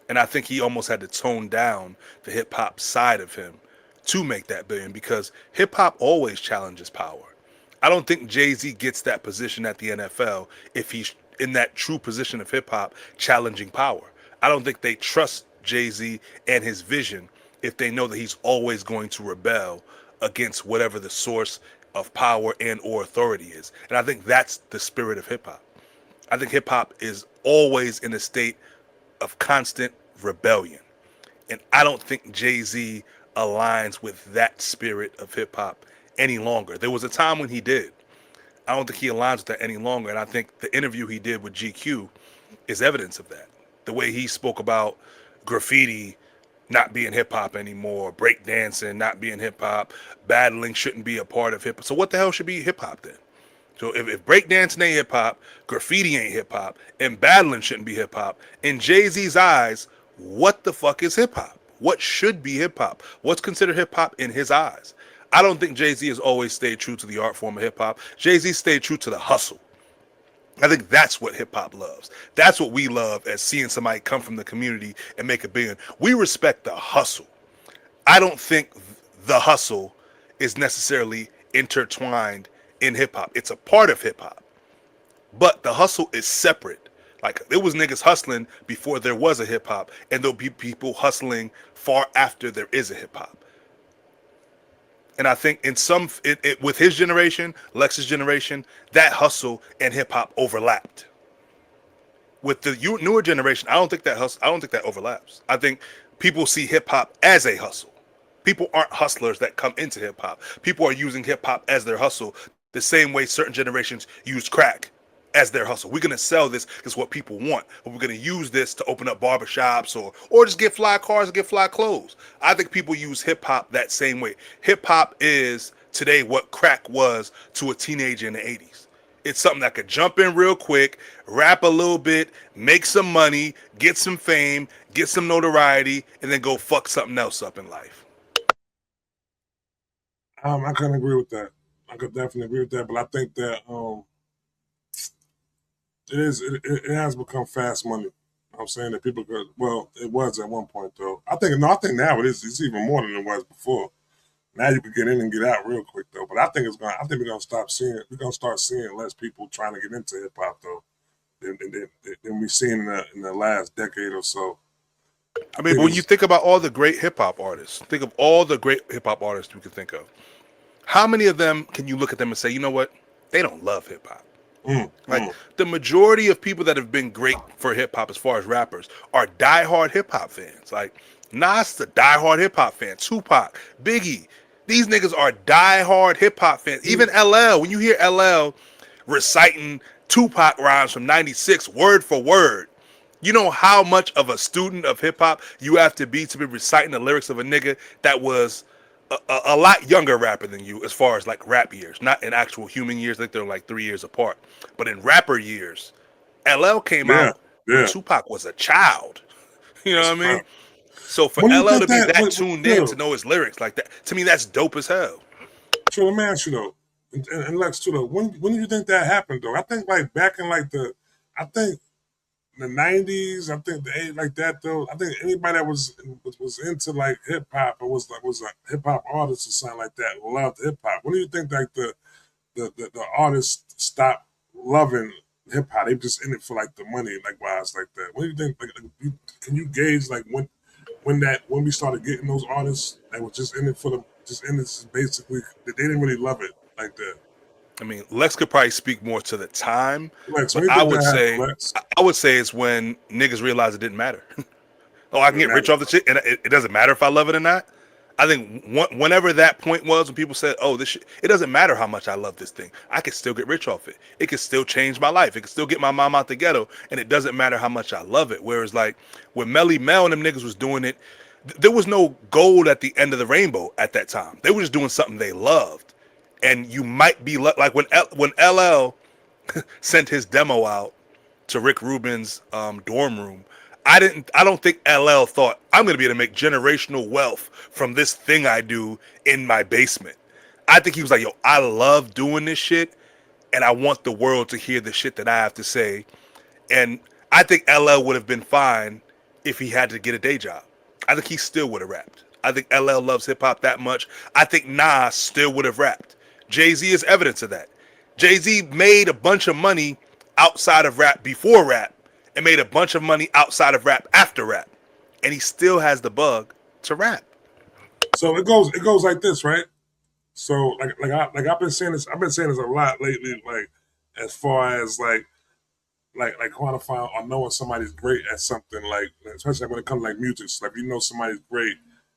And I think he almost had to tone down the hip hop side of him to make that billion because hip hop always challenges power. I don't think Jay-Z gets that position at the NFL if he's in that true position of hip hop challenging power. I don't think they trust Jay-Z and his vision if they know that he's always going to rebel against whatever the source of power and or authority is. And I think that's the spirit of hip hop. I think hip hop is always in a state of constant rebellion. And I don't think Jay-Z aligns with that spirit of hip hop any longer. There was a time when he did. I don't think he aligns with that any longer. And I think the interview he did with GQ is evidence of that. The way he spoke about graffiti not being hip hop anymore, breakdancing not being hip hop, battling shouldn't be a part of hip hop. So what the hell should be hip hop then? So if breakdancing ain't hip hop, graffiti ain't hip hop, and battling shouldn't be hip hop, in Jay-Z's eyes, what the fuck is hip hop? What should be hip hop? What's considered hip hop in his eyes? I don't think Jay-Z has always stayed true to the art form of hip hop. Jay-Z stayed true to the hustle. I think that's what hip hop loves. That's what we love as seeing somebody come from the community and make a billion. We respect the hustle. I don't think the hustle is necessarily intertwined in hip hop. It's a part of hip hop, but the hustle is separate. Like there was niggas hustling before there was a hip hop, and there'll be people hustling far after there is a hip hop. And I think with his generation, Lex's generation, that hustle and hip hop overlapped. With the newer generation, I don't think that overlaps. I think people see hip hop as a hustle. People aren't hustlers that come into hip hop. People are using hip hop as their hustle, the same way certain generations use crack as their hustle. We're gonna sell this because what people want, but we're gonna use this to open up barbershops or just get fly cars and get fly clothes. I think people use hip hop that same way. Hip hop is today what crack was to a teenager in the 80s. It's something that could jump in real quick, rap a little bit, make some money, get some fame, get some notoriety, and then go fuck something else up in life. I couldn't agree with that. I could definitely agree with that, but I think that it has become fast money. I'm saying that people could, well, it was at one point though. I think now it's even more than it was before. Now you can get in and get out real quick though. But I think we're gonna start seeing less people trying to get into hip hop though than we've seen in the last decade or so. I mean, when you think about all the great hip hop artists, think of all the great hip hop artists we can think of. How many of them can you look at them and say, you know what? They don't love hip hop. The majority of people that have been great for hip hop as far as rappers are diehard hip hop fans. Like Nas, the diehard hip hop fan. Tupac, Biggie, these niggas are diehard hip hop fans. Even LL, when you hear LL reciting Tupac rhymes from '96 word for word, you know how much of a student of hip hop you have to be reciting the lyrics of a nigga that was a lot younger rapper than you as far as like rap years, not in actual human years. Like they're like 3 years apart, but in rapper years, LL came out when Tupac was a child. You know what I mean? So for LL to be that tuned in to know his lyrics like that, to me, that's dope as hell. So let me ask you though, and Lex too though, when do you think that happened though? I think like back in like the 90s, I think the age like that though. I think anybody that was into like hip hop or was a hip hop artist or something like that loved hip hop. When do you think like the artists stopped loving hip hop? They just in it for like the money, like wise like that. What do you think? Can you gauge like when we started getting those artists that were just in it for the just in it basically they didn't really love it like that? I mean, Lex could probably speak more to the time, Lex, but I would say it's when niggas realized it didn't matter. Oh, I can get rich off the shit, and it doesn't matter if I love it or not. I think whenever that point was when people said, "Oh, this shit," it doesn't matter how much I love this thing. I can still get rich off it. It can still change my life. It can still get my mom out the ghetto, and it doesn't matter how much I love it. Whereas like when Melly Mel and them niggas was doing it, there was no gold at the end of the rainbow at that time. They were just doing something they loved. And you might be like when LL sent his demo out to Rick Rubin's dorm room. I don't think LL thought I'm gonna be able to make generational wealth from this thing I do in my basement. I think he was like, yo, I love doing this shit, and I want the world to hear the shit that I have to say. And I think LL would have been fine if he had to get a day job. I think he still would have rapped. I think LL loves hip hop that much. I think Nas still would have rapped. Jay-Z is evidence of that. Jay-Z made a bunch of money outside of rap before rap and made a bunch of money outside of rap after rap. And he still has the bug to rap. So it goes like this, right? So I've been saying this a lot lately, like as far as like quantifying or knowing somebody's great at something, like especially when it comes to like music. So like you know somebody's great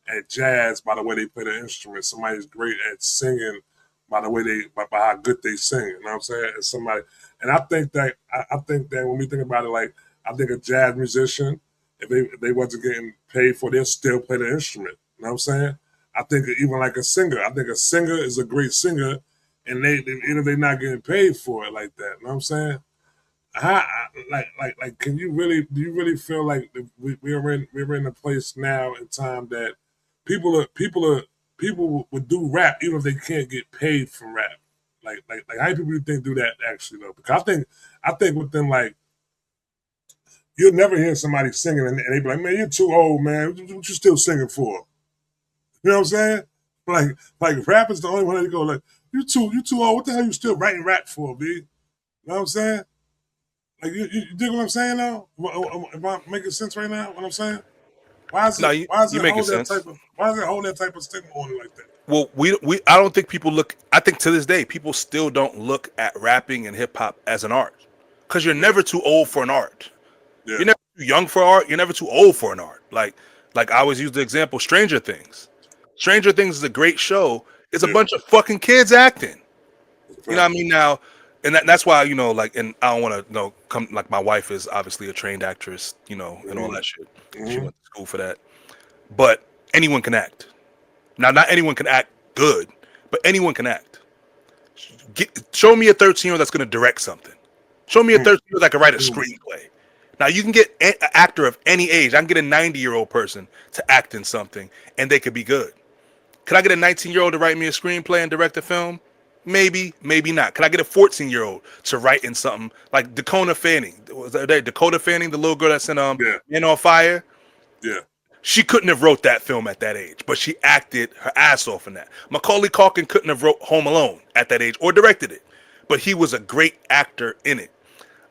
at jazz by the way they play the instrument. Somebody's great at singing by the way by how good they sing. You know what I'm saying? And I think that when we think about it, like I think a jazz musician, if they wasn't getting paid for, they'll still play the instrument. You know what I'm saying? I think even like a singer, I think a singer is a great singer, and they're not getting paid for it like that. You know what I'm saying? Can you do you really feel like we're in a place now in time that people would do rap even if they can't get paid from rap? Like how many people do you think do that actually though? Because I think within like you'll never hear somebody singing and they be like, man, you're too old, man. What you still singing for? You know what I'm saying? Like rap is the only one that you go like, you too old. What the hell you still writing rap for, B? You know what I'm saying? Like you dig what I'm saying now? Am I making sense right now? What I'm saying? Why is it hold that type of stigma on it like that? Well, I don't think people look. I think to this day, people still don't look at rapping and hip hop as an art, because you're never too old for an art. Yeah. You're never too young for art. You're never too old for an art. Like I always use the example, Stranger Things. Stranger Things is a great show. It's a bunch of fucking kids acting. You know what I mean? Now, and that's why, you know, like, and I don't want to come like my wife is obviously a trained actress, you know, and all that shit. She went to school for that. But anyone can act. Now, not anyone can act good, but anyone can act. Show me a 13-year-old that's going to direct something. Show me a 13-year-old that can write a screenplay. Now, you can get an actor of any age. I can get a 90-year-old person to act in something, and they could be good. Could I get a 19-year-old to write me a screenplay and direct a film? Maybe, maybe not. Could I get a 14-year-old to write in something like Dakota Fanning? Was that Dakota Fanning, the little girl that's in Men on Fire? Yeah. She couldn't have wrote that film at that age, but she acted her ass off in that. Macaulay Culkin couldn't have wrote Home Alone at that age or directed it, but he was a great actor in it.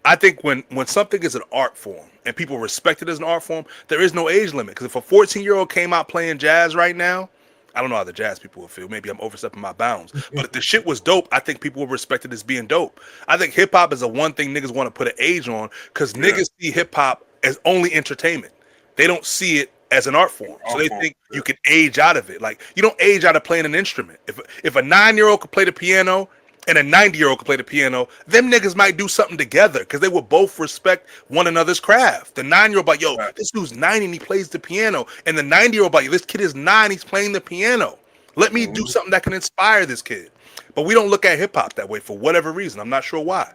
I think when something is an art form and people respect it as an art form, there is no age limit. Because if a 14-year-old came out playing jazz right now, I don't know how the jazz people would feel. Maybe I'm overstepping my bounds. But if the shit was dope, I think people would respect it as being dope. I think hip-hop is the one thing niggas want to put an age on, because niggas see hip-hop as only entertainment. They don't see it as an art form. So they think you can age out of it. Like, you don't age out of playing an instrument. If a 9-year-old could play the piano and a 90-year-old could play the piano, them niggas might do something together because they will both respect one another's craft. The 9-year-old like, yo, this dude's 9 and he plays the piano. And the 90-year-old like, this kid is 9, he's playing the piano. Let me do something that can inspire this kid. But we don't look at hip-hop that way for whatever reason. I'm not sure why.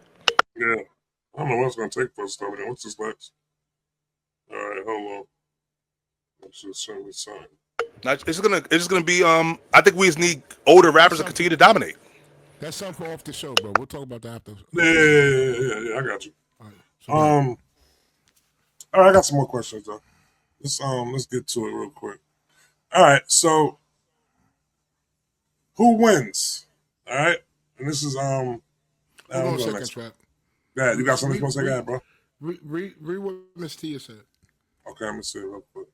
Yeah. I don't know what it's gonna take for us to start with. What's this, Lex? All right, hold on. Let's just send me something. It's just gonna be. I think we just need older rappers to continue to dominate. That's something for off the show, bro. We'll talk about that after. Yeah. I got you. All right, All right, I got some more questions though. Let's get to it real quick. All right, so who wins? All right, and this is hold on a second, Trap. Yeah, you got something you want to say, guy, bro? Read what Miss Tia said. Okay, I'm gonna see it real quick.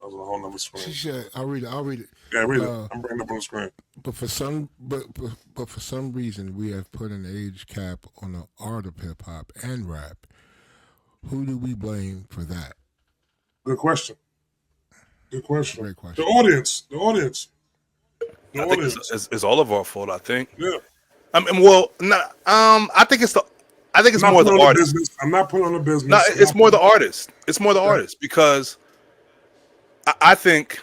That was a whole nother screen. She said, "I'll read it." Yeah, read it. I'm bringing it up on the screen. But for some reason, we have put an age cap on the art of hip hop and rap. Who do we blame for that? Good question. Great question. The audience. I think it's all of our fault. I think. Yeah. I think it's more the artist. I'm not putting on the business. No, it's more the artist. It's more the artist because I think,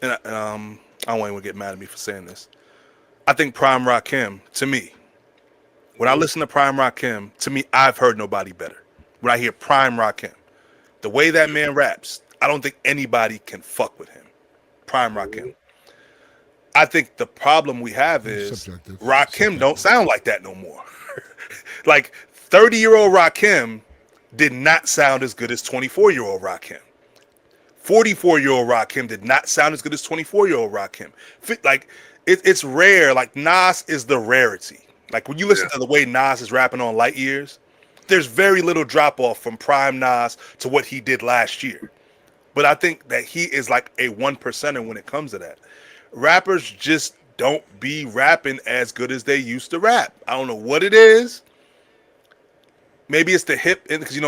and I don't want anyone to get mad at me for saying this. I think Prime Rakim, to me, when I listen to Prime Rakim, to me, I've heard nobody better. When I hear Prime Rakim, the way that man raps, I don't think anybody can fuck with him. Prime Rakim. I think the problem we have is Rakim don't sound like that no more. Like 30-year-old Rakim did not sound as good as 24-year-old Rakim. 44-year-old Rakim did not sound as good as 24-year-old Rakim. Like it's rare. Like Nas is the rarity. Like when you listen to the way Nas is rapping on Light Years, there's very little drop off from prime Nas to what he did last year. But I think that he is like a 1%er when it comes to that. Rappers just don't be rapping as good as they used to rap. I don't know what it is. Maybe it's the hip, because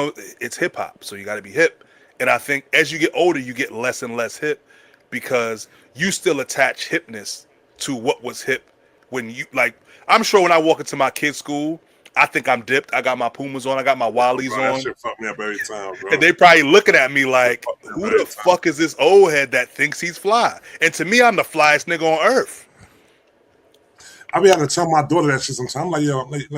it's hip hop, so you got to be hip. And I think as you get older, you get less and less hip because you still attach hipness to what was hip when you like. I'm sure when I walk into my kid's school, I think I'm dipped. I got my Pumas on. I got my Wallies on. That shit fuck me up every time, bro. And they probably looking at me like, who the fuck is this old head that thinks he's fly? And to me, I'm the flyest nigga on earth. I be having to tell my daughter that shit sometimes. I'm like,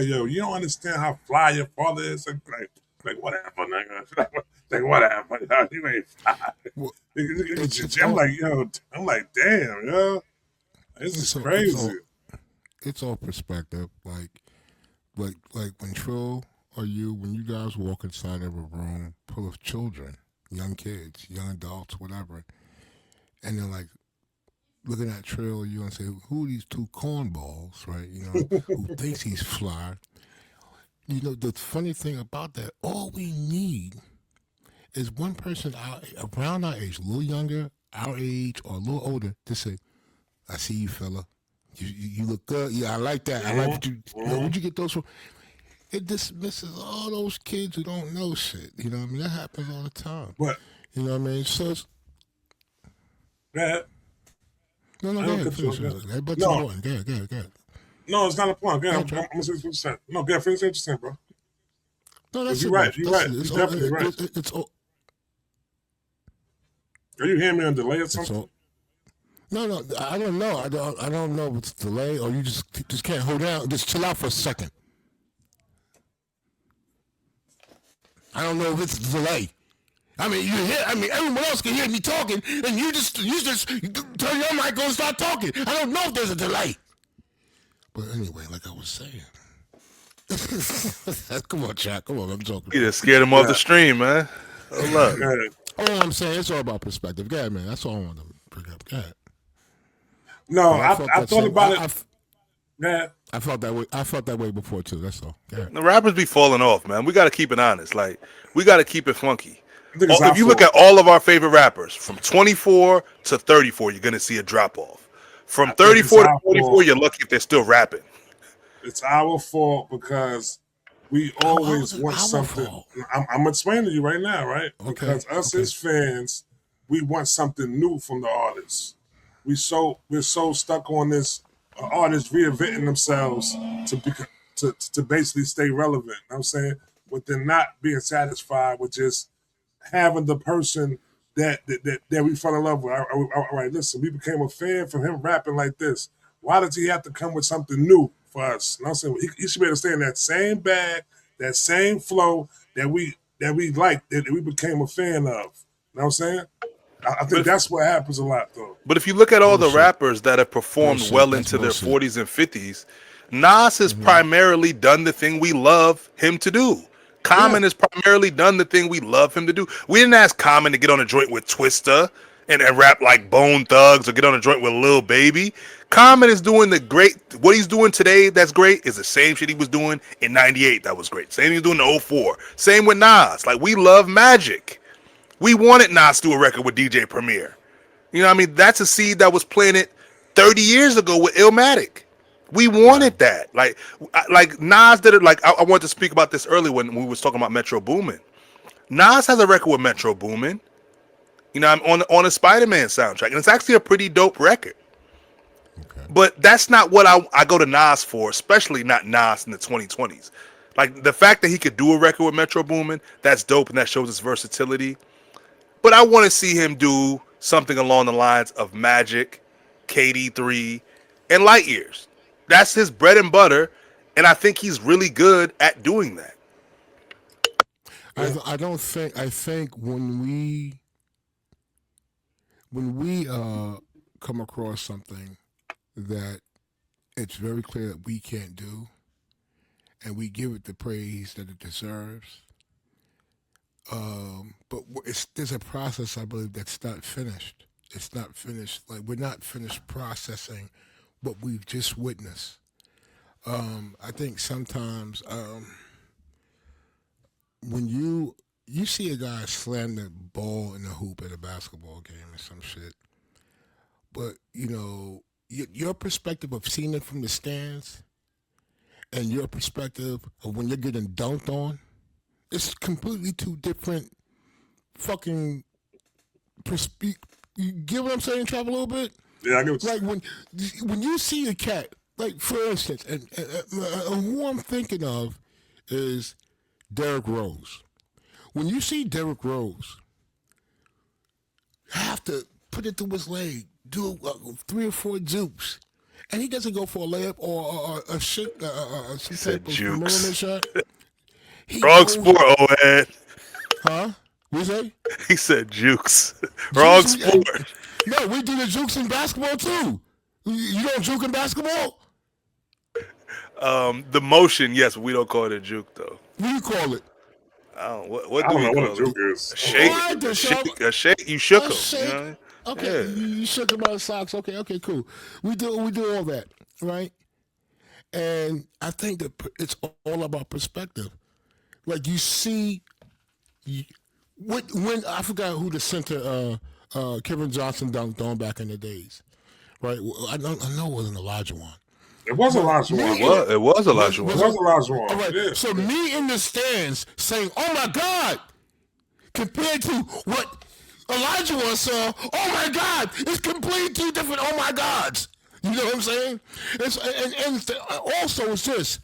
yo, you don't understand how fly your father is. Like whatever, nigga. Like whatever. You ain't fly. Well, I'm like, damn, yo. This is crazy. It's all perspective. Like when Trill or when you guys walk inside of a room full of children, young kids, young adults, whatever, and they're like looking at Trill or you and say, who are these two cornballs, right? Who thinks he's fly. The funny thing about that, all we need is one person around our age, a little younger, our age, or a little older, to say, I see you, fella. You look good. Yeah, I like that. I like what you. Where'd you get those from? It dismisses all those kids who don't know shit. You know what I mean? That happens all the time. What? You know what I mean? So it's. Yeah. No, go ahead. Finish. But no. Go ahead. No, it's not a point. Go ahead. I'm gonna say what you're saying. No, go ahead. Finish what you're saying, bro. No, that's you're right. You're right. You're definitely right. It's all. Are you hearing me on delay or something? No, I don't know. I don't know if it's delay or you just can't hold down. Just chill out for a second. I don't know if it's delay. I mean, everyone else can hear me talking, and you just turn your mic on and start talking. I don't know if there's a delay. But anyway, like I was saying. Come on, Chuck. Come on, I'm talking. You just scared him off the stream, man. Hold up. All I'm saying, it's all about perspective. Go ahead, man. That's all I want to bring up. Go ahead. No, I thought about it. Yeah. I felt that way. I felt that way before too. That's all. The rappers be falling off, man. We got to keep it honest. Like we got to keep it funky. If you look at all of our favorite rappers, from 24 to 34, you're gonna see a drop off. From 34 to 44, you're lucky if they're still rapping. It's our fault because we always want something. I'm explaining to you right now, right? Okay. Because us as fans, we want something new from the artists. We're so stuck on this artists reinventing themselves to basically stay relevant. You know what I'm saying, but they're not being satisfied with just having the person that we fell in love with. All right, listen, we became a fan from him rapping like this. Why does he have to come with something new for us. And I'm saying he should be able to stay in that same bag, that same flow that we liked, that we became a fan of. You know what I'm saying? I think that's what happens a lot, though. But if you look at all the rappers that have performed well into their 40s and 50s, Nas has primarily done the thing we love him to do. Common has primarily done the thing we love him to do. We didn't ask Common to get on a joint with Twista and rap like Bone Thugs or get on a joint with Lil Baby. Common is doing what he's doing today that's great is the same shit he was doing in 98 that was great. Same he was doing in 04. Same with Nas. Like, we love Magic. We wanted Nas to do a record with DJ Premier. You know what I mean? That's a seed that was planted 30 years ago with Illmatic. We wanted that. Like Nas did it. Like, I wanted to speak about this earlier when we was talking about Metro Boomin. Nas has a record with Metro Boomin. You know, I'm on a Spider-Man soundtrack, and it's actually a pretty dope record. Okay. But that's not what I go to Nas for, especially not Nas in the 2020s. Like, the fact that he could do a record with Metro Boomin, that's dope, and that shows his versatility. But I want to see him do something along the lines of Magic, KD3, and Light Years. That's his bread and butter, and I think he's really good at doing that. I think when we come across something that it's very clear that we can't do, and we give it the praise that it deserves, but there's a process, I believe, that's not finished. It's not finished. Like, we're not finished processing what we've just witnessed. I think sometimes when you see a guy slam the ball in the hoop at a basketball game or some shit, but, you know, your perspective of seeing it from the stands and your perspective of when you're getting dunked on, it's completely two different fucking you get what I'm saying, Trav, a little bit? Yeah, I get like when you see a cat, like, for instance, and who I'm thinking of is Derrick Rose. When you see Derrick Rose have to put it through his leg, do 3 or 4 jukes, and he doesn't go for a layup or a shake, some type of jukes. Shot. Wrong sport, Owen. Huh? What you say? He said jukes. Wrong sport. No, we do the jukes in basketball too. You don't juke in basketball? The motion, yes, we don't call it a juke though. What do you call it? What do we call it? Juke is. A shake. A shake. You shook him. Shake. You know? Okay, Yeah. you shook him out of socks. Okay, cool. We do all that, right? And I think that it's all about perspective. Like, you see, when I forgot who the center Kevin Johnson dunked on back in the days, right? I know it wasn't Elijah Wan. It was Elijah Wan. It was Elijah Wan. It was Elijah Wan. All right. Yeah. So me in the stands saying, "Oh my God," compared to what Elijah Wan saw, "Oh my God," it's completely two different "Oh my Gods." You know what I'm saying? Also, it's this.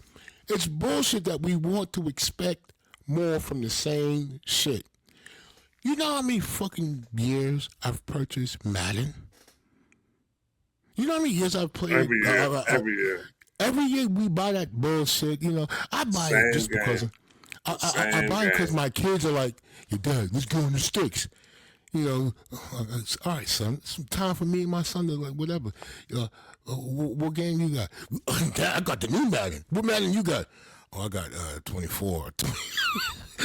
It's bullshit that we want to expect more from the same shit. You know how many fucking years I've purchased Madden? You know how many years I've played? Every year. Every year we buy that bullshit. You know, I buy it just because I buy it because my kids are like, "Your dad, let's go in the sticks." You know, all right, son. It's time for me and my son to, like, whatever. What game you got? Dad, I got the new Madden. What Madden you got? Oh, I got 24.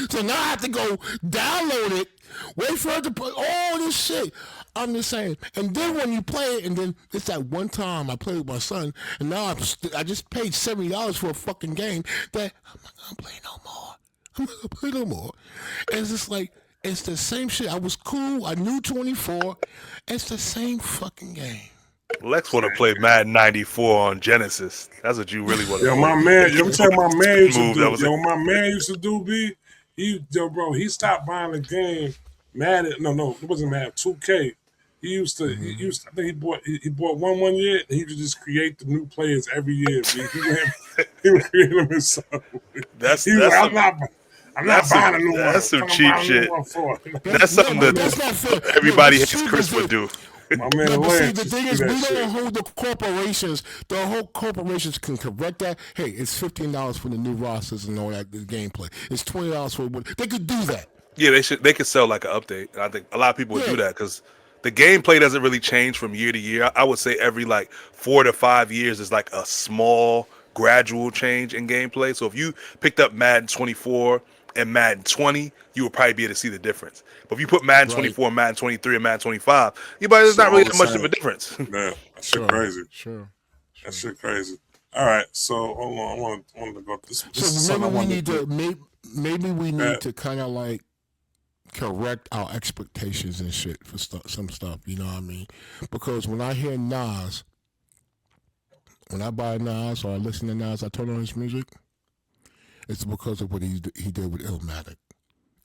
So now I have to go download it, wait for it to put all this shit. I'm just saying. And then when you play it, and then it's that one time I played with my son, and now I just paid $70 for a fucking game that I'm not going to play no more. I'm not going to play no more. And it's just like, it's the same shit. I was cool. I knew 24. It's the same fucking game. Lex want to play Madden 94 on Genesis. That's what you really want to do. My man, you ever tell my man used to do? My man used to do, B. Bro, he stopped buying the game. Madden, no, it wasn't Madden. 2K. He used to. I think he bought one year, and he would just create the new players every year. He would create them himself. I'm not buying a new one. That's some cheap shit. That's something that everybody hates Chris would do. My man No, but see, Lance the used thing to is, do we that don't shit. hold the corporations. The whole corporations can correct that. Hey, it's $15 for the new rosters and all that, the gameplay. It's $20 for what they could do that. Yeah, they should. They could sell like an update. And I think a lot of people would Yeah, do that because the gameplay doesn't really change from year to year. I would say every like 4 to 5 years is like a small, gradual change in gameplay. So if you picked up Madden 24 and Madden 20, you would probably be able to see the difference. But if you put Madden right. 24, Madden 23, and Madden 25, there's Shit not all really the that much of a same. difference. Yeah, that shit Sure, crazy. sure. That shit crazy. All right, so hold on. I wanted to go. This So is something I maybe we wanted need to do. to maybe we Yeah. need to kind of like correct our expectations and shit for some stuff. You know what I mean? Because when I hear Nas, when I buy Nas or I listen to Nas, I turn on his music. It's because of what he did with Illmatic.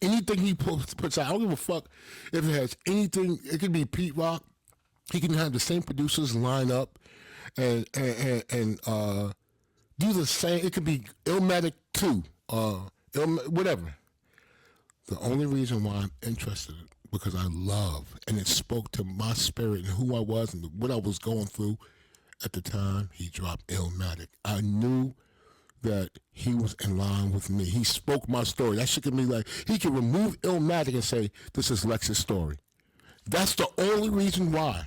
Anything he puts out, I don't give a fuck if it has anything. It could be Pete Rock. He can have the same producers line up and do the same. It could be Illmatic 2, whatever. The only reason why I'm interested because I love and it spoke to my spirit and who I was and what I was going through at the time he dropped Illmatic. I knew that he was in line with me. He spoke my story. That shit could be like, he could remove Illmatic and say, this is Lex's story. That's the only reason why.